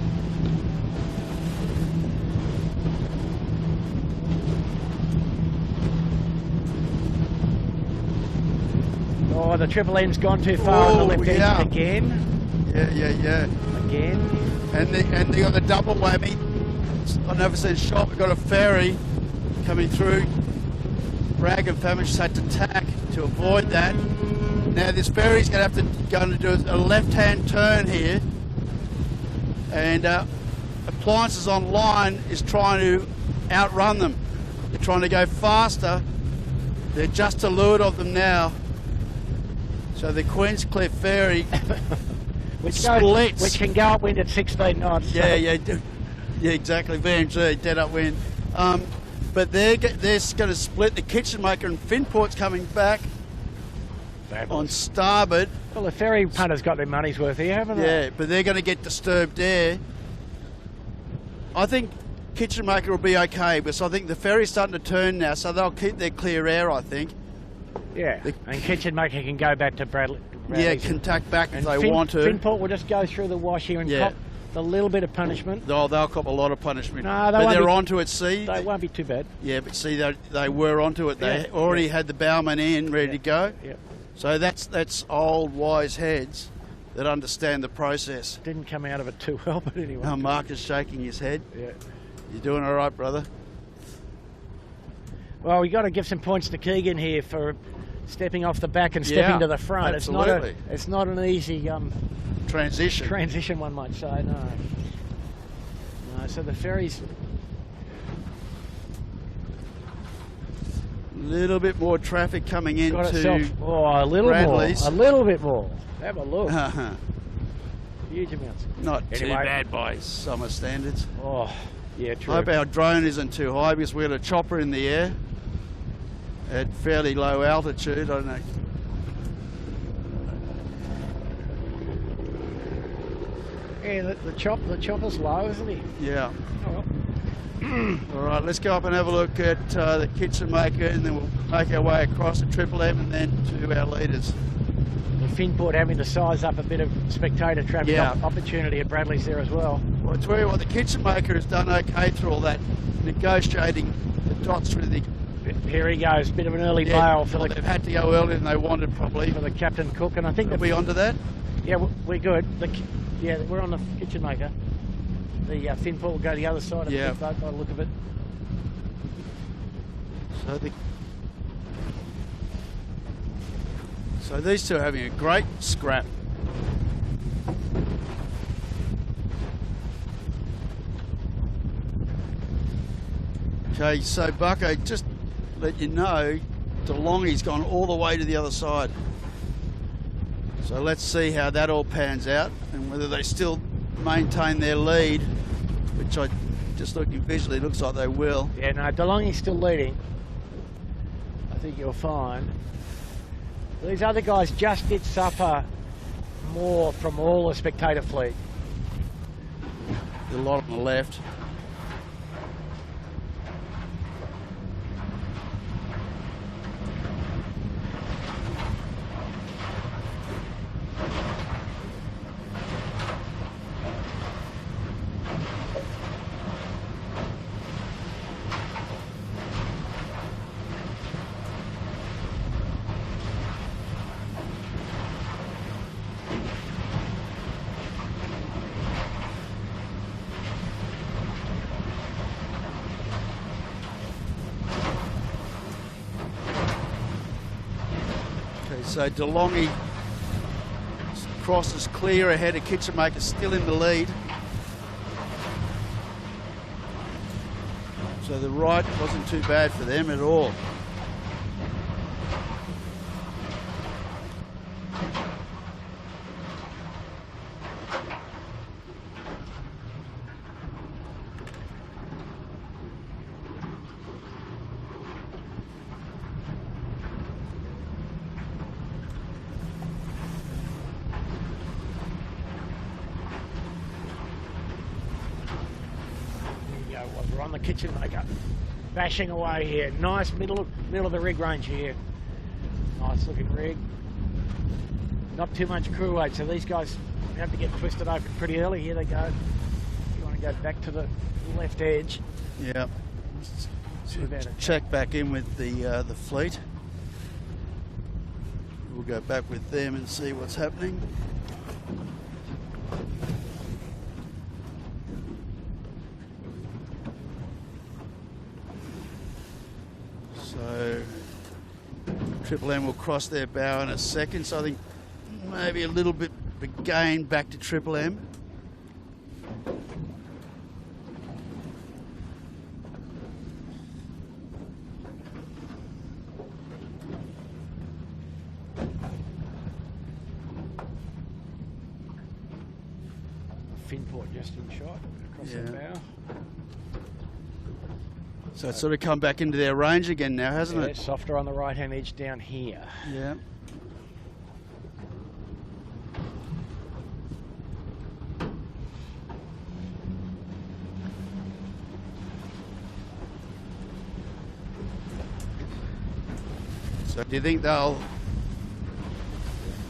[SPEAKER 2] oh, the Triple N's gone too far on the left end again.
[SPEAKER 1] Yeah.
[SPEAKER 2] Again.
[SPEAKER 1] And they got the double whammy. I never said shot. We've got a ferry coming through. Bragg and Famish had to tack to avoid that. Now this ferry's going to have to go and do a left-hand turn here. And Appliances Online is trying to outrun them. They're trying to go faster. They're just to leeward of them now. So the Queenscliff ferry splits.
[SPEAKER 2] Which can go upwind at 16 knots.
[SPEAKER 1] Yeah, exactly. VMG, dead upwind. But they're going to split. The Kitchen Maker and Finport's coming back on starboard.
[SPEAKER 2] Well, the ferry punters got their money's worth here, haven't they?
[SPEAKER 1] Yeah, but they're going to get disturbed there. I think Kitchen Maker will be okay, because I think the ferry's starting to turn now, so they'll keep their clear air, I think.
[SPEAKER 2] Yeah, and Kitchen Maker can go back to Bradley.
[SPEAKER 1] Yeah, can tack back if they want to.
[SPEAKER 2] Finport will just go through the wash here and cop a little bit of punishment.
[SPEAKER 1] Oh, they'll cop a lot of punishment.
[SPEAKER 2] No,
[SPEAKER 1] but they're onto it, see?
[SPEAKER 2] They won't be too bad.
[SPEAKER 1] Yeah, but see, they were onto it. They already had the bowman in, ready to go.
[SPEAKER 2] Yeah.
[SPEAKER 1] So that's old, wise heads that understand the process.
[SPEAKER 2] Didn't come out of it too well, but anyway.
[SPEAKER 1] Oh, Mark is shaking his head.
[SPEAKER 2] Yeah.
[SPEAKER 1] You're doing all right, brother?
[SPEAKER 2] Well, we got to give some points to Keegan here for stepping off the back and stepping to the front.
[SPEAKER 1] Absolutely.
[SPEAKER 2] It's not an easy
[SPEAKER 1] transition,
[SPEAKER 2] one might say. No, so the ferry's
[SPEAKER 1] a little bit more traffic coming into
[SPEAKER 2] a little
[SPEAKER 1] Bradley's.
[SPEAKER 2] more, a little bit more. Have a look. Huge amounts.
[SPEAKER 1] Not too bad by summer standards.
[SPEAKER 2] Oh, yeah, true.
[SPEAKER 1] I hope our drone isn't too high, because we've got a chopper in the air at fairly low altitude. I don't know.
[SPEAKER 2] Yeah, the chopper's low, isn't he?
[SPEAKER 1] Yeah.
[SPEAKER 2] Oh, well.
[SPEAKER 1] All right, let's go up and have a look at the Kitchen Maker, and then we'll make our way across the Triple M and then to our leaders.
[SPEAKER 2] The Finport having to size up a bit of spectator traffic opportunity at Bradley's there as well.
[SPEAKER 1] Well, I tell you what, the Kitchen Maker has done okay through all that negotiating the dots through the...
[SPEAKER 2] Here he goes, bit of an early bail for
[SPEAKER 1] they've had to go earlier than they wanted, probably.
[SPEAKER 2] For the Captain Cook, and I think...
[SPEAKER 1] Are we onto that?
[SPEAKER 2] Yeah, we're good. Yeah, we're on the Kitchen Maker. The Finport will go the other side of the boat by the look of it.
[SPEAKER 1] So these two are having a great scrap. Okay, so Bucko, just let you know, DeLonghi's gone all the way to the other side. So let's see how that all pans out and whether they still maintain their lead, which I just looking visually looks like they will.
[SPEAKER 2] Yeah, no, DeLonghi's still leading. I think you'll find. These other guys just did suffer more from all the spectator fleet.
[SPEAKER 1] a lot on the left. So DeLonghi crosses clear ahead of Kitchenmaker, still in the lead. So the right wasn't too bad for them at all.
[SPEAKER 2] We're on the Kitchenmaker, bashing away here. Nice middle of the rig range here. Nice looking rig. Not too much crew weight, so these guys have to get twisted open pretty early. Here they go. You want to go back to the left edge.
[SPEAKER 1] Yeah. Check back in with the fleet. We'll go back with them and see what's happening. So Triple M will cross their bow in a second, so I think maybe a little bit of a gain back to Triple M.
[SPEAKER 2] Finport just in shot across the bow.
[SPEAKER 1] So it's sort of come back into their range again now, hasn't it?
[SPEAKER 2] Softer on the right-hand edge down here.
[SPEAKER 1] Yeah. So do you think they'll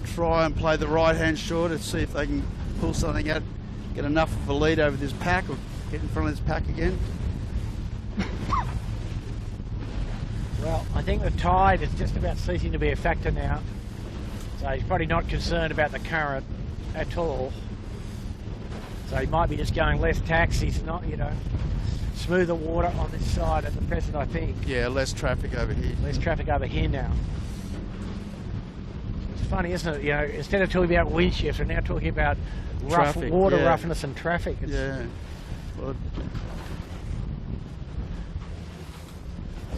[SPEAKER 1] try and play the right-hand shore to see if they can pull something out, get enough of a lead over this pack, or get in front of this pack again?
[SPEAKER 2] Well, I think the tide is just about ceasing to be a factor now. So he's probably not concerned about the current at all. So he might be just going less taxis, not, you know, smoother water on this side at the present, I think.
[SPEAKER 1] Yeah, less traffic over here.
[SPEAKER 2] Less traffic over here now. It's funny, isn't it? You know, instead of talking about wind shift, we're now talking about rough
[SPEAKER 1] Traffic,
[SPEAKER 2] water
[SPEAKER 1] yeah.
[SPEAKER 2] roughness and traffic. It's,
[SPEAKER 1] Yeah. Well,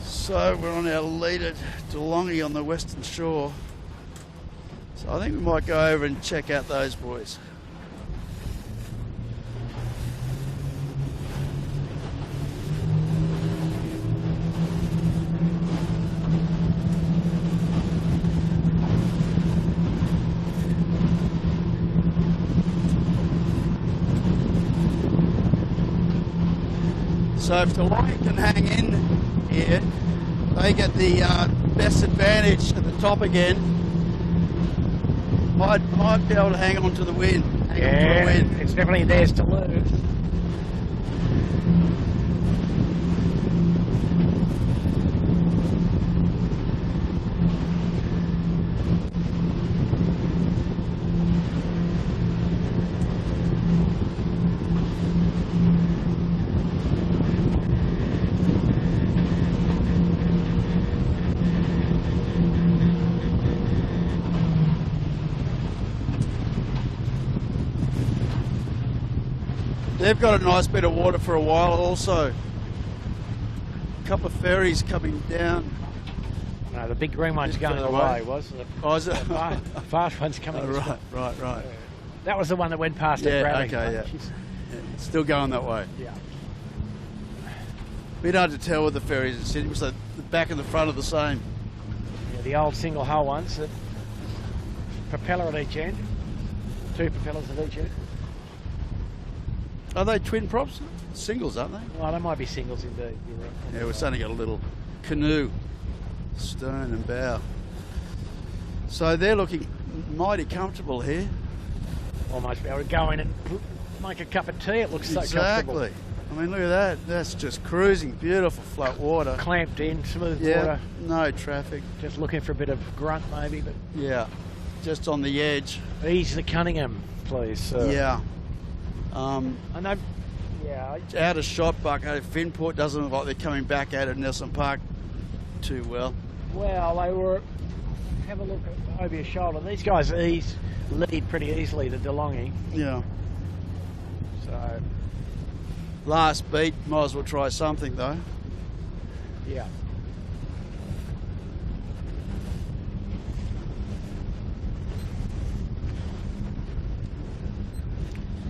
[SPEAKER 1] so we're on our lead at DeLonghi on the western shore. So I think we might go over and check out those boys. So if DeLonghi can hang in here, they get the best advantage at the top again. Might be able to hang on to the wind.
[SPEAKER 2] Yeah, it's definitely theirs to lose.
[SPEAKER 1] They've got a nice bit of water for a while also. A couple of ferries coming down.
[SPEAKER 2] No, the big green one's going away, was it?
[SPEAKER 1] Oh, is it?
[SPEAKER 2] The fast one's coming.
[SPEAKER 1] Oh, right.
[SPEAKER 2] That was the one that went past at Bradley.
[SPEAKER 1] Okay, yeah. It's still going that way.
[SPEAKER 2] Yeah.
[SPEAKER 1] Bit hard to tell with the ferries in Sydney, so the back and the front are the same.
[SPEAKER 2] Yeah, the old single hull ones, that propeller at each end. Two propellers at each end.
[SPEAKER 1] Are they twin props? Singles, aren't they?
[SPEAKER 2] Well, they might be singles indeed. You're right.
[SPEAKER 1] Yeah, we've only got a little canoe, stern and bow. So they're looking mighty comfortable here.
[SPEAKER 2] Almost be able to go in and make a cup of tea. It looks so comfortable.
[SPEAKER 1] Exactly. I mean, look at that. That's just cruising. Beautiful flat water.
[SPEAKER 2] Clamped in, smooth
[SPEAKER 1] Yeah,
[SPEAKER 2] water.
[SPEAKER 1] no traffic.
[SPEAKER 2] Just looking for a bit of grunt maybe, but
[SPEAKER 1] Yeah, just on the edge.
[SPEAKER 2] ease the Cunningham, please. Sir.
[SPEAKER 1] Yeah.
[SPEAKER 2] I know. Yeah.
[SPEAKER 1] Out of shot, Bucko. Finport doesn't look like they're coming back out of Nelson Park too well.
[SPEAKER 2] Well, they were. Have a look over your shoulder. These guys lead pretty easily to DeLonghi.
[SPEAKER 1] Yeah.
[SPEAKER 2] So
[SPEAKER 1] Last beat, might as well try something though.
[SPEAKER 2] yeah.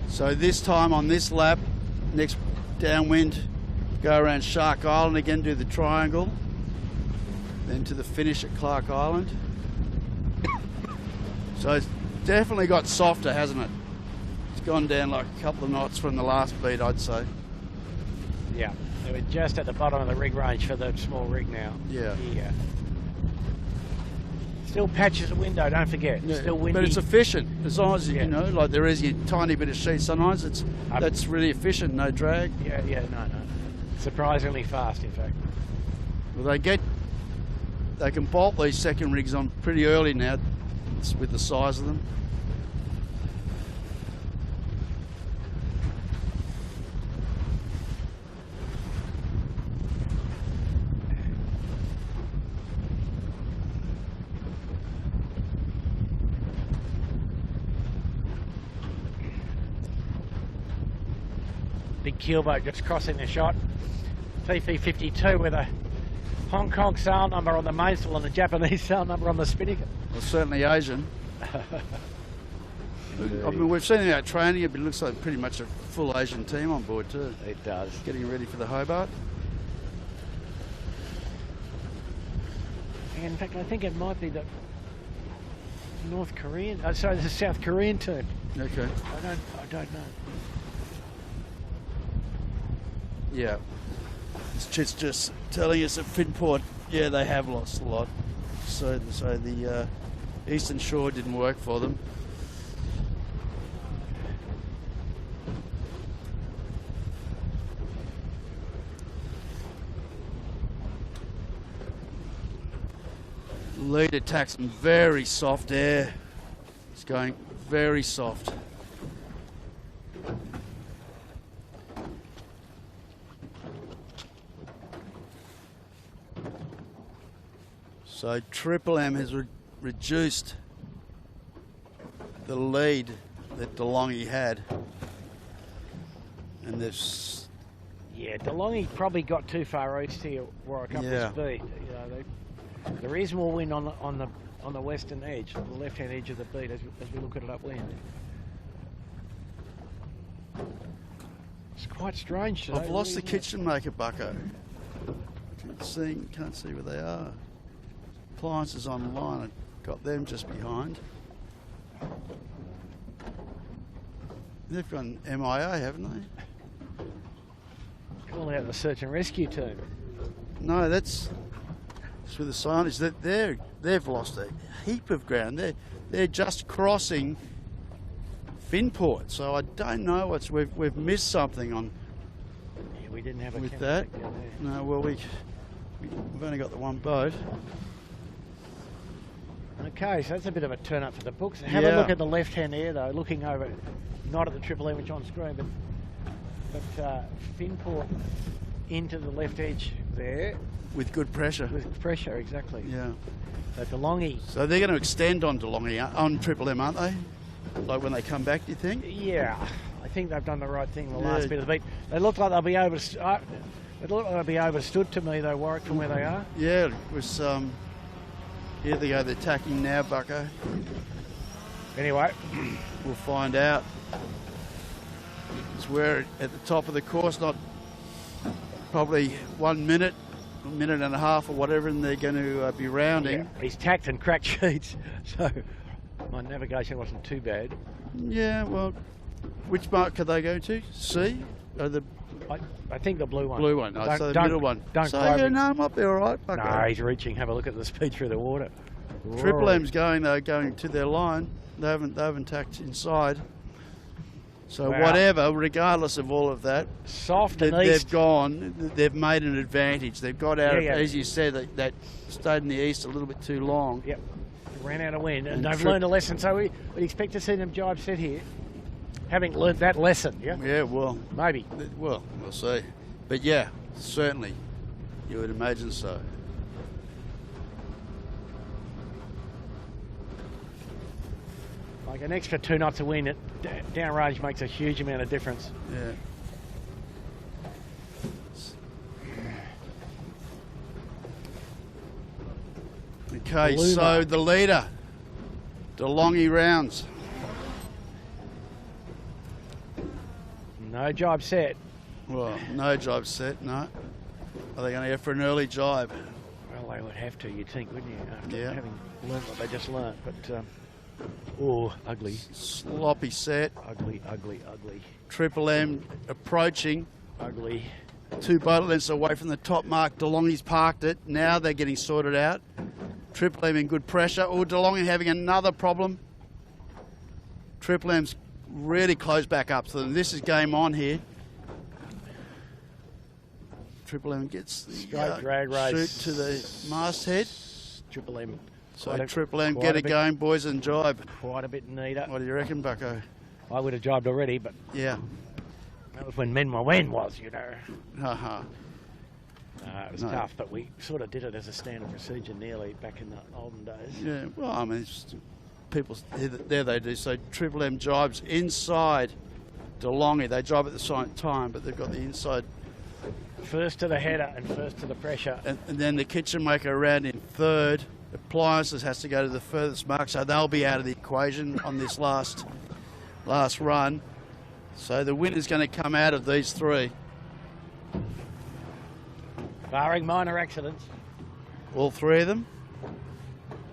[SPEAKER 1] So this time on this lap, next downwind, go around Shark Island again, do the triangle, then to the finish at Clark Island. So it's definitely got softer, hasn't it? It's gone down like a couple of knots from the last beat, I'd say.
[SPEAKER 2] Yeah. So we're just at the bottom of the rig range for the small rig now.
[SPEAKER 1] Yeah.
[SPEAKER 2] Yeah. Still patches of window, don't forget.
[SPEAKER 1] Yeah,
[SPEAKER 2] Still windy.
[SPEAKER 1] but it's efficient, as long as,
[SPEAKER 2] Yeah.
[SPEAKER 1] you know, like there is a tiny bit of sheet sometimes, that's really efficient, no drag.
[SPEAKER 2] Yeah, no. Surprisingly fast, in fact.
[SPEAKER 1] Well, they can bolt these second rigs on pretty early now with the size of them.
[SPEAKER 2] Big keelboat just crossing the shot. TP52 with a Hong Kong sail number on the mainsail and the Japanese sail number on the spinnaker.
[SPEAKER 1] Well, certainly Asian. I mean, we've seen them out training, but it looks like pretty much a full Asian team on board too.
[SPEAKER 2] It does.
[SPEAKER 1] Getting ready for the Hobart.
[SPEAKER 2] In fact, I think it might be the North Korean, sorry, the South Korean team.
[SPEAKER 1] Okay.
[SPEAKER 2] I don't know.
[SPEAKER 1] Yeah. This chit's just telling us at Finport, yeah, they have lost a lot. So the Eastern Shore didn't work for them. Lead attacks some very soft air. It's going very soft. So Triple M has reduced the lead that DeLonghi had, and they've
[SPEAKER 2] Yeah, DeLonghi probably got too far east here, Warwick, up
[SPEAKER 1] Yeah.
[SPEAKER 2] the speed. You know, there is more wind on the western edge, the left-hand edge of the beat, as we look at it upwind. It's quite strange today.
[SPEAKER 1] I've lost the
[SPEAKER 2] isn't it?
[SPEAKER 1] kitchen maker, Bucko. Can't see where they are. Appliances online, I've got them just behind. They've gone MIA, haven't they?
[SPEAKER 2] Calling out the search and rescue team.
[SPEAKER 1] No, that's with the signage. They've lost a heap of ground. They're just crossing Finport, so I don't know we've missed something on
[SPEAKER 2] Yeah, we didn't have a
[SPEAKER 1] with
[SPEAKER 2] camera
[SPEAKER 1] that.
[SPEAKER 2] back down there.
[SPEAKER 1] No, well we've only got the one boat.
[SPEAKER 2] Okay, so that's a bit of a turn up for the books. Have
[SPEAKER 1] Yeah.
[SPEAKER 2] a look at the left-hand air though, looking over, not at the Triple M which on screen, but Finport into the left edge there
[SPEAKER 1] With good pressure.
[SPEAKER 2] with pressure, exactly.
[SPEAKER 1] Yeah.
[SPEAKER 2] So DeLonghi,
[SPEAKER 1] So they're going to extend on DeLonghi, on Triple M, aren't they? Like when they come back, do you think?
[SPEAKER 2] yeah, I think they've done the right thing the
[SPEAKER 1] Yeah.
[SPEAKER 2] last bit of the beat. They look like they'll be it looked like they'll be overstood to me though, Warwick, from where they are.
[SPEAKER 1] Yeah, it was. Here they go. They're attacking now, Bucko.
[SPEAKER 2] Anyway,
[SPEAKER 1] We'll find out. It's we're at the top of the course, not probably 1 minute, a minute and a half or whatever, and they're going to be rounding.
[SPEAKER 2] yeah, he's tacked and cracked sheets, so my navigation wasn't too bad.
[SPEAKER 1] Yeah, well, Which mark are they going to? C? The
[SPEAKER 2] I think the blue one.
[SPEAKER 1] blue one. Oh,
[SPEAKER 2] Don't-
[SPEAKER 1] so the
[SPEAKER 2] don't-
[SPEAKER 1] middle one.
[SPEAKER 2] don't
[SPEAKER 1] so
[SPEAKER 2] quote
[SPEAKER 1] yeah,
[SPEAKER 2] me.
[SPEAKER 1] no, I'm up there, all right. Okay.
[SPEAKER 2] No, he's reaching. Have a look at the speed through the water.
[SPEAKER 1] Triple
[SPEAKER 2] Roaring.
[SPEAKER 1] M's going though, going to their line. They haven't tacked inside. So
[SPEAKER 2] Wow.
[SPEAKER 1] whatever, regardless of all of that,
[SPEAKER 2] Soft and
[SPEAKER 1] they've
[SPEAKER 2] east.
[SPEAKER 1] gone. They've made an advantage. They've got out,
[SPEAKER 2] Yeah, yeah.
[SPEAKER 1] as you said, that stayed in the east a little bit too long.
[SPEAKER 2] Yep. Ran out of wind, and
[SPEAKER 1] And
[SPEAKER 2] they've learned a lesson. So we'd expect to see them jibe set here, having learnt that lesson. Yeah.
[SPEAKER 1] Yeah, well,
[SPEAKER 2] Maybe.
[SPEAKER 1] we'll see. But yeah, certainly, you would imagine so.
[SPEAKER 2] Like an extra 2 knots of wind at downrange makes a huge amount of difference.
[SPEAKER 1] Yeah. Okay,
[SPEAKER 2] Bloomer.
[SPEAKER 1] so the leader, DeLonghi Rounds.
[SPEAKER 2] No jibe set.
[SPEAKER 1] Well, no jibe set, no. Are they going to go for an early jibe?
[SPEAKER 2] Well, they would have to, you'd think, wouldn't you? After
[SPEAKER 1] Yeah.
[SPEAKER 2] having learnt what they just learnt. But, oh, ugly.
[SPEAKER 1] Sloppy set.
[SPEAKER 2] Ugly, ugly, ugly.
[SPEAKER 1] Triple M approaching.
[SPEAKER 2] Ugly.
[SPEAKER 1] 2 boat lengths away from the top mark. DeLonghi's parked it. Now they're getting sorted out. Triple M in good pressure. Oh, DeLonghi having another problem. Triple M's really close back up to them. This is game on here. Triple M gets the
[SPEAKER 2] Straight drag race.
[SPEAKER 1] shoot to the masthead.
[SPEAKER 2] Triple M.
[SPEAKER 1] So
[SPEAKER 2] Quite a-
[SPEAKER 1] Triple M,
[SPEAKER 2] quite
[SPEAKER 1] get
[SPEAKER 2] a
[SPEAKER 1] it
[SPEAKER 2] bit-
[SPEAKER 1] going, boys, and jibe.
[SPEAKER 2] Quite a bit neater.
[SPEAKER 1] What do you reckon, Bucko?
[SPEAKER 2] I would have jibed already, but
[SPEAKER 1] Yeah.
[SPEAKER 2] that was when Men My Wen was, you know.
[SPEAKER 1] Haha.
[SPEAKER 2] It was
[SPEAKER 1] No.
[SPEAKER 2] tough, but we sort of did it as a standard procedure nearly back in the olden days.
[SPEAKER 1] Yeah, well, I mean, it's people, there they do. So Triple M jibes inside DeLonghi. They jibe at the same time, but they've got the inside.
[SPEAKER 2] First to the header and first to the pressure.
[SPEAKER 1] And then the kitchen maker around in third. Appliances has to go to the furthest mark, so they'll be out of the equation on this last run. So the winner's going to come out of these 3.
[SPEAKER 2] Barring minor accidents.
[SPEAKER 1] All 3 of them?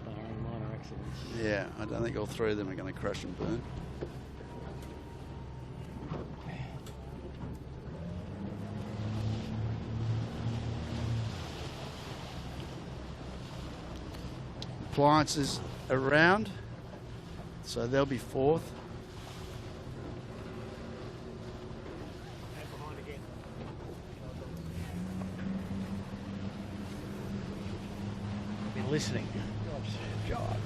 [SPEAKER 2] Barring minor accidents.
[SPEAKER 1] Yeah, I don't think all 3 of them are going to crash and burn. Appliances around, so they'll be 4th.
[SPEAKER 2] Been listening. Job.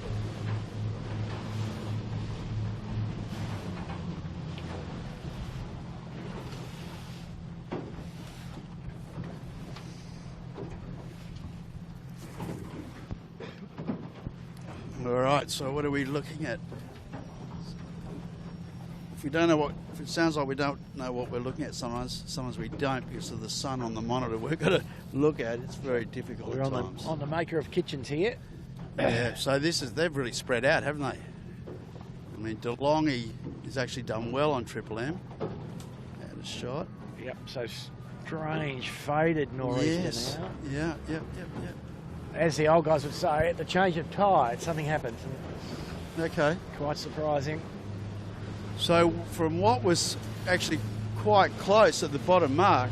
[SPEAKER 1] All right, so what are we looking at? If we don't know if it sounds like we don't know what we're looking at sometimes we don't because of the sun on the monitor we've got to look at. It's very difficult
[SPEAKER 2] We're
[SPEAKER 1] at
[SPEAKER 2] on
[SPEAKER 1] times.
[SPEAKER 2] the maker of kitchens here.
[SPEAKER 1] Yeah, so they've really spread out, haven't they? I mean, DeLonghi has actually done well on Triple M. Had a shot.
[SPEAKER 2] Yep, so strange faded nor'easter
[SPEAKER 1] Yes.
[SPEAKER 2] now.
[SPEAKER 1] Yeah.
[SPEAKER 2] As the old guys would say, at the change of tide, something happens.
[SPEAKER 1] Okay.
[SPEAKER 2] Quite surprising.
[SPEAKER 1] So from what was actually quite close at the bottom mark,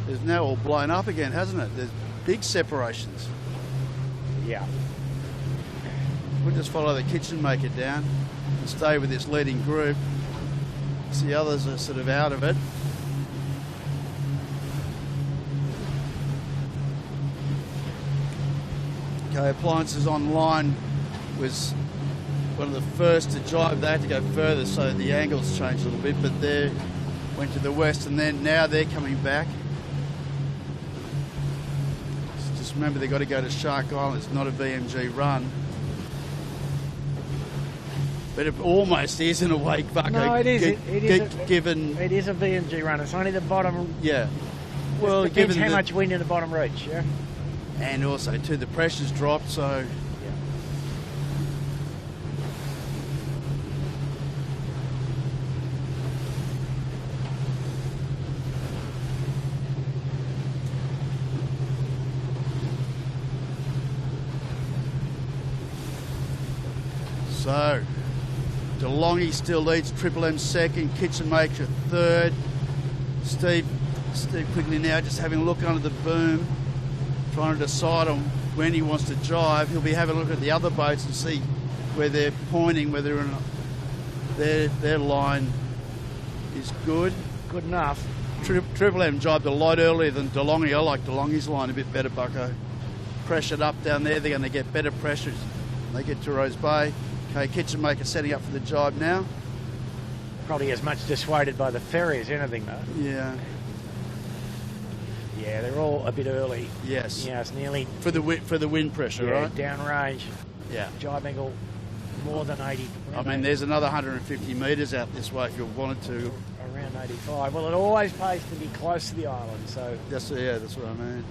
[SPEAKER 1] it's now all blown up again, hasn't it? There's big separations.
[SPEAKER 2] Yeah.
[SPEAKER 1] We'll just follow the kitchen maker down and stay with this leading group. The others are sort of out of it. Okay, Appliances Online was one of the first to jibe. They had to go further, so the angles changed a little bit, but they went to the west, and then now they're coming back. Just remember, they've got to go to Shark Island. It's not a VMG run. But it almost is in a way, Bucko.
[SPEAKER 2] No, it is.
[SPEAKER 1] Given,
[SPEAKER 2] It is a VMG run. It's only the bottom.
[SPEAKER 1] yeah. Well,
[SPEAKER 2] Depends
[SPEAKER 1] given
[SPEAKER 2] how
[SPEAKER 1] the,
[SPEAKER 2] much wind in the bottom reach, yeah?
[SPEAKER 1] and also too, the pressure's dropped, so DeLonghi still leads, Triple M second, Kitchen Maker third. Steve quickly now just having a look under the boom, trying to decide on when he wants to jibe. He'll be having a look at the other boats and see where they're pointing, whether or not their line is good.
[SPEAKER 2] Good enough.
[SPEAKER 1] Triple M jibed a lot earlier than DeLonghi. I like DeLonghi's line a bit better, Bucko. Pressured up down there, they're going to get better pressures when they get to Rose Bay. Okay, Kitchen Maker setting up for the jibe now.
[SPEAKER 2] Probably as much dissuaded by the ferry as anything, though.
[SPEAKER 1] Yeah.
[SPEAKER 2] Yeah, they're all a bit early.
[SPEAKER 1] Yes.
[SPEAKER 2] Yeah, it's nearly...
[SPEAKER 1] For the wind pressure,
[SPEAKER 2] yeah,
[SPEAKER 1] right?
[SPEAKER 2] downrange.
[SPEAKER 1] Yeah.
[SPEAKER 2] Jibe angle more than 80.
[SPEAKER 1] I mean, there's another 150 metres out this way if you wanted to.
[SPEAKER 2] Around 85. Well, it always pays to be close to the island, so...
[SPEAKER 1] That's what I mean.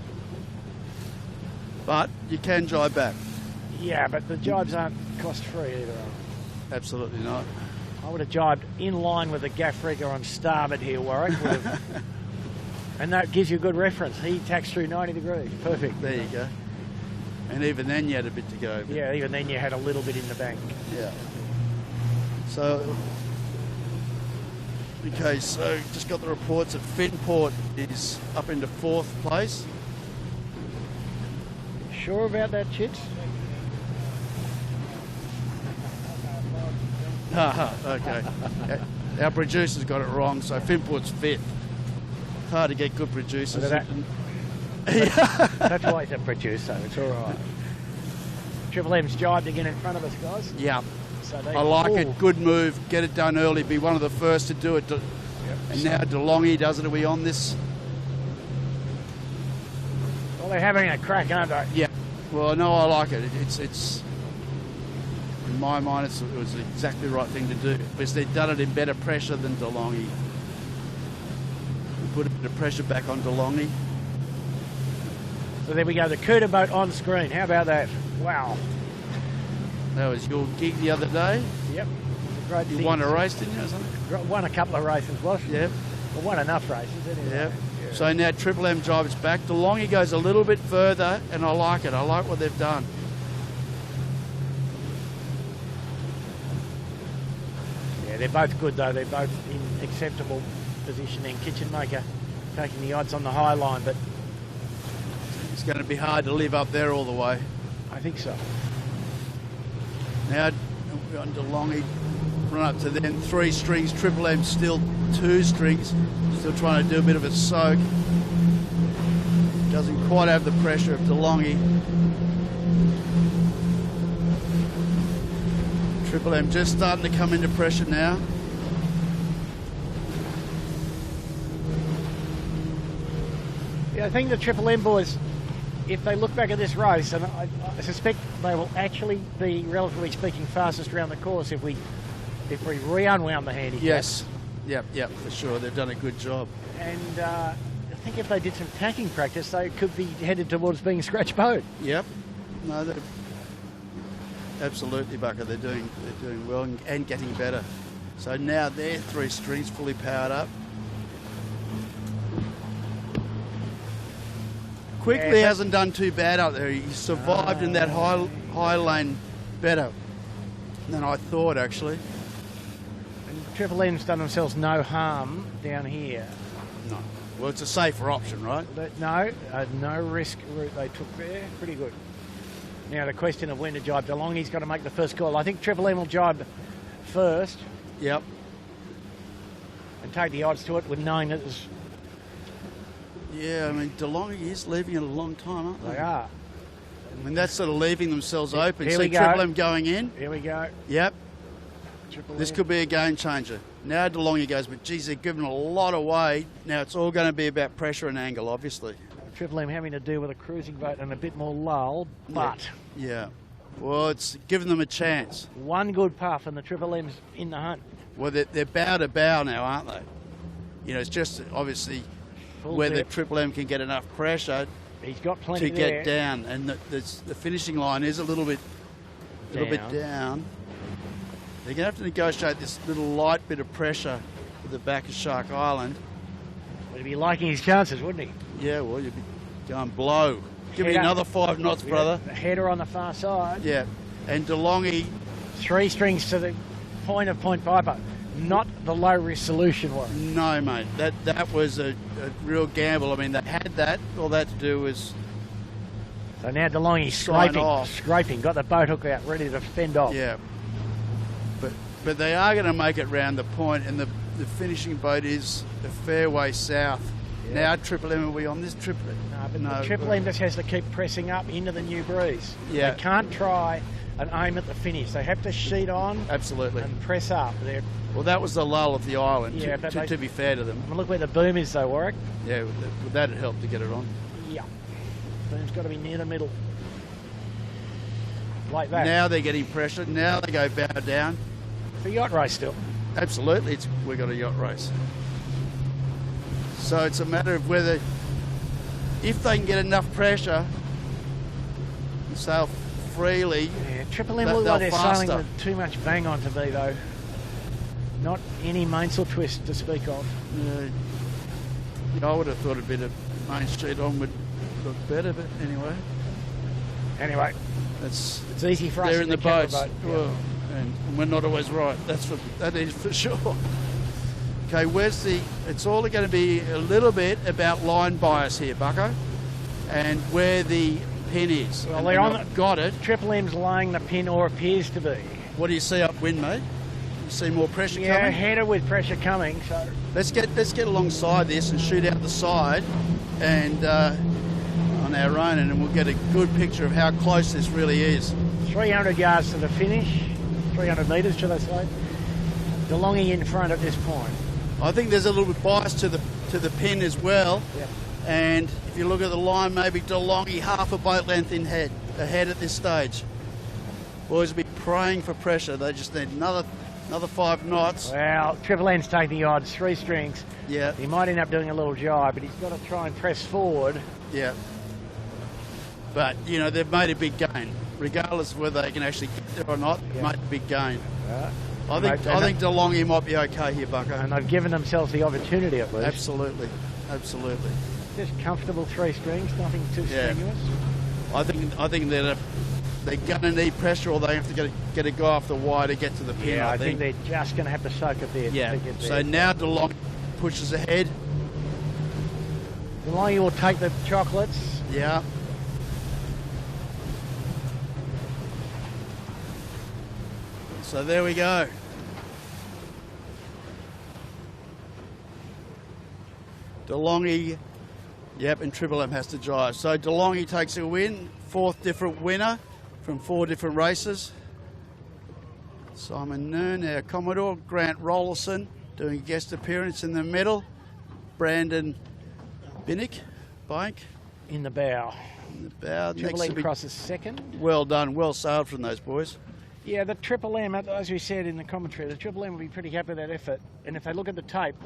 [SPEAKER 1] But you can jibe back.
[SPEAKER 2] Yeah, but the jibes aren't cost-free either.
[SPEAKER 1] Absolutely not.
[SPEAKER 2] I would have jibed in line with the gaff rigger on starboard here, Warwick. And that gives you a good reference. He tacks through 90 degrees. Perfect.
[SPEAKER 1] There you go. And even then you had a bit to go.
[SPEAKER 2] Yeah, even then you had a little bit in the bank.
[SPEAKER 1] Yeah. So, okay, so just got the reports that Finport is up into 4th place.
[SPEAKER 2] Sure about that, Chits?
[SPEAKER 1] Okay. Our producer's got it wrong, so Finport's 5th. Hard to get good producers.
[SPEAKER 2] That's why he's a producer, it's all right. Triple M's jibed again in front of us, guys.
[SPEAKER 1] Yeah.
[SPEAKER 2] So
[SPEAKER 1] I like it. Good move. Get it done early. Be one of the first to do it. Yep. And now DeLonghi does it. Are we on this?
[SPEAKER 2] Well, they're having a crack, aren't they?
[SPEAKER 1] Yeah. Well, no, I like it. It's in my mind, it was exactly the right thing to do because they've done it in better pressure than DeLonghi. Put a bit of pressure back on DeLonghi.
[SPEAKER 2] So there we go, the Cuda boat on screen. How about that? Wow.
[SPEAKER 1] That was your gig the other day.
[SPEAKER 2] Yep. Great
[SPEAKER 1] You won a race, didn't you, or something?
[SPEAKER 2] Won a couple of races, was
[SPEAKER 1] Yep.
[SPEAKER 2] Well, won enough races, anyway.
[SPEAKER 1] Yep.
[SPEAKER 2] Yeah.
[SPEAKER 1] So now Triple M jibes back. DeLonghi goes a little bit further, and I like it. I like what they've done.
[SPEAKER 2] Yeah, they're both good, though. They're both in acceptable positioning. Kitchen Maker taking the odds on the high line, but
[SPEAKER 1] It's going to be hard to live up there all the way.
[SPEAKER 2] I think so.
[SPEAKER 1] Now we're on DeLonghi, run up to them, 3 strings. Triple M still 2 strings. Still trying to do a bit of a soak. Doesn't quite have the pressure of DeLonghi. Triple M just starting to come into pressure now.
[SPEAKER 2] Yeah, I think the Triple M boys, if they look back at this race, and I suspect they will actually be, relatively speaking, fastest around the course if we re-unwound the handicap.
[SPEAKER 1] Yes. Yep, for sure. They've done a good job.
[SPEAKER 2] And I think if they did some tacking practice, they could be headed towards being a scratch boat.
[SPEAKER 1] Yep. No, they're absolutely, Bucker. They're doing well and getting better. So now they're 3 strings fully powered up. Quickly hasn't done too bad up there. He survived in that high lane better than I thought, actually.
[SPEAKER 2] And Triple M's done themselves no harm down here.
[SPEAKER 1] No. Well, it's a safer option, right?
[SPEAKER 2] But no, no risk route they took there. Pretty good. Now the question of when to jibe. DeLonghi's got to make the first call. I think Triple M will jibe first.
[SPEAKER 1] Yep.
[SPEAKER 2] And take the odds to it with knowing that there's...
[SPEAKER 1] Yeah, I mean, DeLonghi is leaving it a long time, aren't they?
[SPEAKER 2] They are.
[SPEAKER 1] I mean, that's sort of leaving themselves open.
[SPEAKER 2] Here
[SPEAKER 1] See
[SPEAKER 2] we go.
[SPEAKER 1] Triple M going in.
[SPEAKER 2] Here we go.
[SPEAKER 1] Yep.
[SPEAKER 2] Triple
[SPEAKER 1] This
[SPEAKER 2] M.
[SPEAKER 1] could be a game changer. Now DeLonghi goes, but geez, they're giving a lot away. Now it's all going to be about pressure and angle, obviously.
[SPEAKER 2] Triple M having to do with a cruising boat and a bit more lull, but...
[SPEAKER 1] Yeah. Well, it's giving them a chance.
[SPEAKER 2] One good puff and the Triple M's in the hunt.
[SPEAKER 1] Well, they're bow to bow now, aren't they? You know, it's just obviously
[SPEAKER 2] Full
[SPEAKER 1] whether
[SPEAKER 2] dip.
[SPEAKER 1] Triple M can get enough pressure
[SPEAKER 2] He's got plenty
[SPEAKER 1] to
[SPEAKER 2] there.
[SPEAKER 1] get down. And the finishing line is a little bit down. They're going to have to negotiate this little light bit of pressure at the back of Shark Island.
[SPEAKER 2] Would he be liking his chances, wouldn't he?
[SPEAKER 1] Yeah, well, you'd be going blow. Give me
[SPEAKER 2] Header.
[SPEAKER 1] another 5 knots, brother.
[SPEAKER 2] The header on the far side.
[SPEAKER 1] Yeah. And DeLonghi,
[SPEAKER 2] 3 strings to the point of 0.5, but not the low resolution one.
[SPEAKER 1] No, mate. That was a real gamble. I mean, they had that. All they had to do was...
[SPEAKER 2] So now DeLonghi's scraping, got the boat hook out, ready to fend off.
[SPEAKER 1] Yeah. But they are going to make it round the point, and the finishing boat is a fair way south. Yeah. Now Triple M, are we on this Triple M?
[SPEAKER 2] No, but the Triple M just has to keep pressing up into the new breeze.
[SPEAKER 1] Yeah.
[SPEAKER 2] They can't try and aim at the finish. They have to sheet on.
[SPEAKER 1] Absolutely.
[SPEAKER 2] And press up.
[SPEAKER 1] Well, that was the lull of the island,
[SPEAKER 2] yeah,
[SPEAKER 1] to be fair to them.
[SPEAKER 2] Look where the boom is though, Warwick.
[SPEAKER 1] Yeah, that would help to get it on.
[SPEAKER 2] Yeah. Boom's got to be near the middle. Like that.
[SPEAKER 1] Now they're getting pressure. Now they go bow down.
[SPEAKER 2] It's a yacht race still.
[SPEAKER 1] Absolutely, we've got a yacht race. So it's a matter of whether, if they can get enough pressure and sail freely,
[SPEAKER 2] yeah, Triple M look like they're sailing with too much bang on to me though. Not any mainsail twist to speak of.
[SPEAKER 1] I would have thought a bit of Main Street on would look better, but anyway.
[SPEAKER 2] Anyway,
[SPEAKER 1] it's
[SPEAKER 2] easy for us.
[SPEAKER 1] They're in the boat.
[SPEAKER 2] Yeah.
[SPEAKER 1] Well, and we're not always right. That is for sure. Okay, it's all going to be a little bit about line bias here, Bucko, and where the pin is.
[SPEAKER 2] Well, they're on
[SPEAKER 1] got it.
[SPEAKER 2] Triple M's laying the pin, or appears to be.
[SPEAKER 1] What do you see upwind, mate? You see more pressure coming?
[SPEAKER 2] Yeah, header with pressure coming. So
[SPEAKER 1] let's get alongside this and shoot out the side, and on our own, and we'll get a good picture of how close this really is.
[SPEAKER 2] 300 yards to the finish. 300 metres, should I say? DeLonghi in front at this point.
[SPEAKER 1] I think there's a little bit bias to the pin as well.
[SPEAKER 2] Yep.
[SPEAKER 1] And if you look at the line, maybe DeLonghi half a boat length ahead at this stage. Boys will be praying for pressure. They just need another 5 knots.
[SPEAKER 2] Well, Triple N's taking the odds, 3 strings.
[SPEAKER 1] Yeah.
[SPEAKER 2] He might end up doing a little jibe, but he's got to try and press forward.
[SPEAKER 1] Yeah. But, they've made a big gain. Regardless of whether they can actually get there or not, made a big gain. I think DeLonghi might be okay here, Bucko.
[SPEAKER 2] And they've given themselves the opportunity at least.
[SPEAKER 1] Absolutely.
[SPEAKER 2] Just comfortable 3 strings, nothing too strenuous.
[SPEAKER 1] I think they're going to need pressure, or they have to get a guy off the wire to get to the pin.
[SPEAKER 2] Yeah, I think they're just going to have to soak it there.
[SPEAKER 1] Yeah. So now DeLonghi pushes ahead.
[SPEAKER 2] DeLonghi will take the chocolates.
[SPEAKER 1] Yeah. So there we go. DeLonghi, and Triple M has to jive. So DeLonghi takes a win, 4th different winner from 4 different races. Simon Nern, our Commodore. Grant Rollerson doing a guest appearance in the middle. Brandon Binnick,
[SPEAKER 2] in the bow. Triple M crosses 2nd.
[SPEAKER 1] Well done, well sailed from those boys.
[SPEAKER 2] Yeah, the Triple M, as we said in the commentary, the Triple M will be pretty happy with that effort. And if they look at the tape,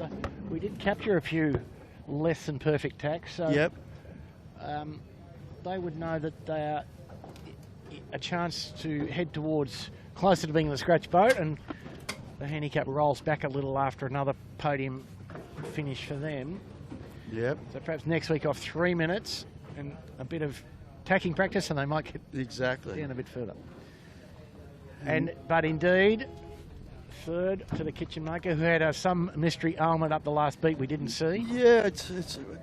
[SPEAKER 2] we did capture a few less than perfect tacks. So they would know that they are a chance to head towards closer to being the scratch boat, and the handicap rolls back a little after another podium finish for them.
[SPEAKER 1] Yep.
[SPEAKER 2] So perhaps next week off 3 minutes and a bit of tacking practice, and they might get down a bit further. But indeed, 3rd to the kitchen maker, who had some mystery ailment up the last beat we didn't see.
[SPEAKER 1] Yeah,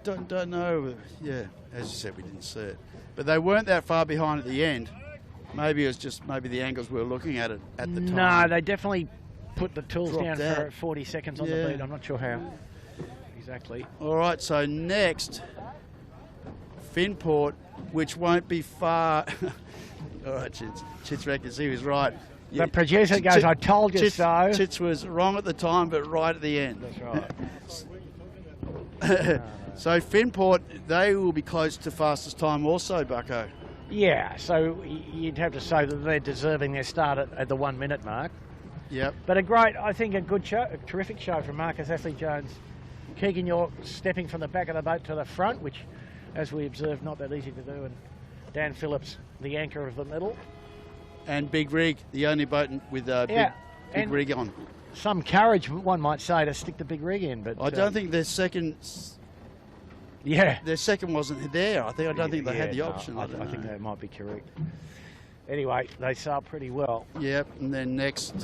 [SPEAKER 1] don't know. Yeah, as you said, we didn't see it, but they weren't that far behind at the end. Maybe it was just the angles we were looking at it at the time.
[SPEAKER 2] No, they definitely put the tools
[SPEAKER 1] Dropped
[SPEAKER 2] down
[SPEAKER 1] out.
[SPEAKER 2] for 40 seconds on the beat. I'm not sure how exactly.
[SPEAKER 1] All right, so next, Finport, which won't be far. All right, Chits reckons he was right.
[SPEAKER 2] The producer goes, I told you so.
[SPEAKER 1] Chits was wrong at the time, but right at the end.
[SPEAKER 2] That's
[SPEAKER 1] right. So Finport, they will be close to fastest time also, Bucko.
[SPEAKER 2] Yeah, so you'd have to say that they're deserving their start at the 1 minute mark.
[SPEAKER 1] Yep.
[SPEAKER 2] But I think a good show, a terrific show from Marcus Ashley-Jones. Keegan York stepping from the back of the boat to the front, which, as we observed, not that easy to do. And Dan Phillips, the anchor of the middle.
[SPEAKER 1] And Big Rig, the only boat with big rig on.
[SPEAKER 2] Some courage, one might say, to stick the big rig in. But
[SPEAKER 1] I don't think their second...
[SPEAKER 2] Yeah.
[SPEAKER 1] Their second wasn't there. I don't think they had the option.
[SPEAKER 2] I think that might be correct. Anyway, they sailed pretty well.
[SPEAKER 1] Yep, and then next,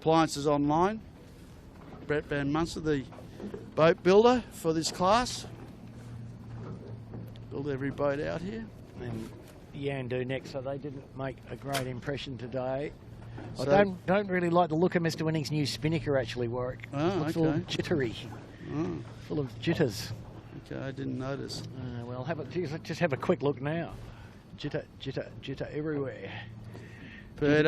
[SPEAKER 1] appliances online. Brett Van Munster, the boat builder for this class. Build every boat out here.
[SPEAKER 2] And Yandu next, so they didn't make a great impression today.
[SPEAKER 1] So-
[SPEAKER 2] I don't really like the look of Mr. Winning's new spinnaker actually, Warwick.
[SPEAKER 1] Oh,
[SPEAKER 2] Looks a
[SPEAKER 1] okay.
[SPEAKER 2] little jittery,
[SPEAKER 1] Oh,
[SPEAKER 2] full of jitters.
[SPEAKER 1] okay, I didn't notice.
[SPEAKER 2] Well, just have a quick look now. Jitter, jitter, jitter everywhere.
[SPEAKER 1] But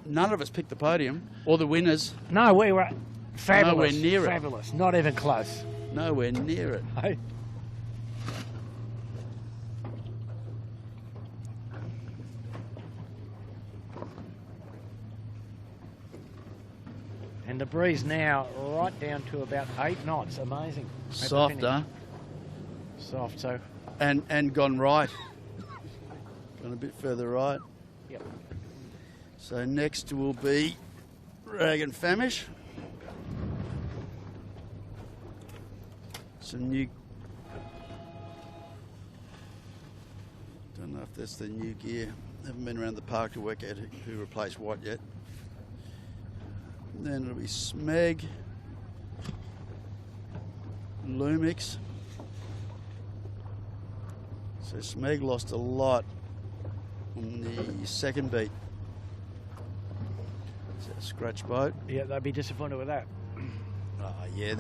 [SPEAKER 1] none of us picked the podium or the winners.
[SPEAKER 2] No, we were fabulous.
[SPEAKER 1] Nowhere near it.
[SPEAKER 2] Fabulous. Not even close.
[SPEAKER 1] Nowhere near it.
[SPEAKER 2] Hey. And the breeze now right down to about 8 knots. Amazing. At the
[SPEAKER 1] Soft,
[SPEAKER 2] finish.
[SPEAKER 1] huh?
[SPEAKER 2] Soft, so.
[SPEAKER 1] And gone right. Gone a bit further right.
[SPEAKER 2] Yep.
[SPEAKER 1] So next will be Rag and Famish. Some new. Don't know if that's the new gear. Haven't been around the park to work out who replaced what yet. And then it'll be Smeg, Lumix. So Smeg lost a lot on the second beat. It's a scratch boat.
[SPEAKER 2] Yeah, they'd be disappointed with that.
[SPEAKER 1] Oh, yeah, I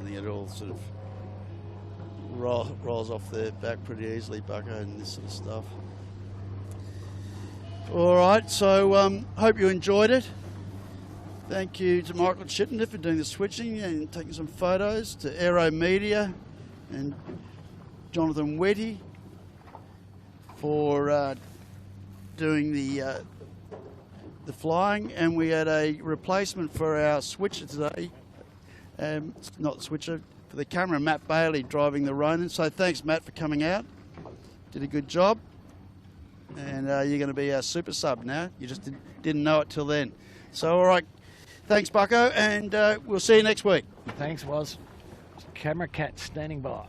[SPEAKER 1] think it all sort of rolls off their back pretty easily, Bucko, and this sort of stuff. All right, so hope you enjoyed it. Thank you to Michael Chittenden for doing the switching and taking some photos, to AeroMedia and Jonathan Wetty for doing the flying, and we had a replacement for our switcher today. Not the switcher, for the camera, Matt Bailey driving the Ronin. So thanks, Matt, for coming out. Did a good job. And you're going to be our super sub now. You just didn't know it till then. So, all right. Thanks, Bucko, and we'll see you next week.
[SPEAKER 2] Thanks, Camera Cat standing by.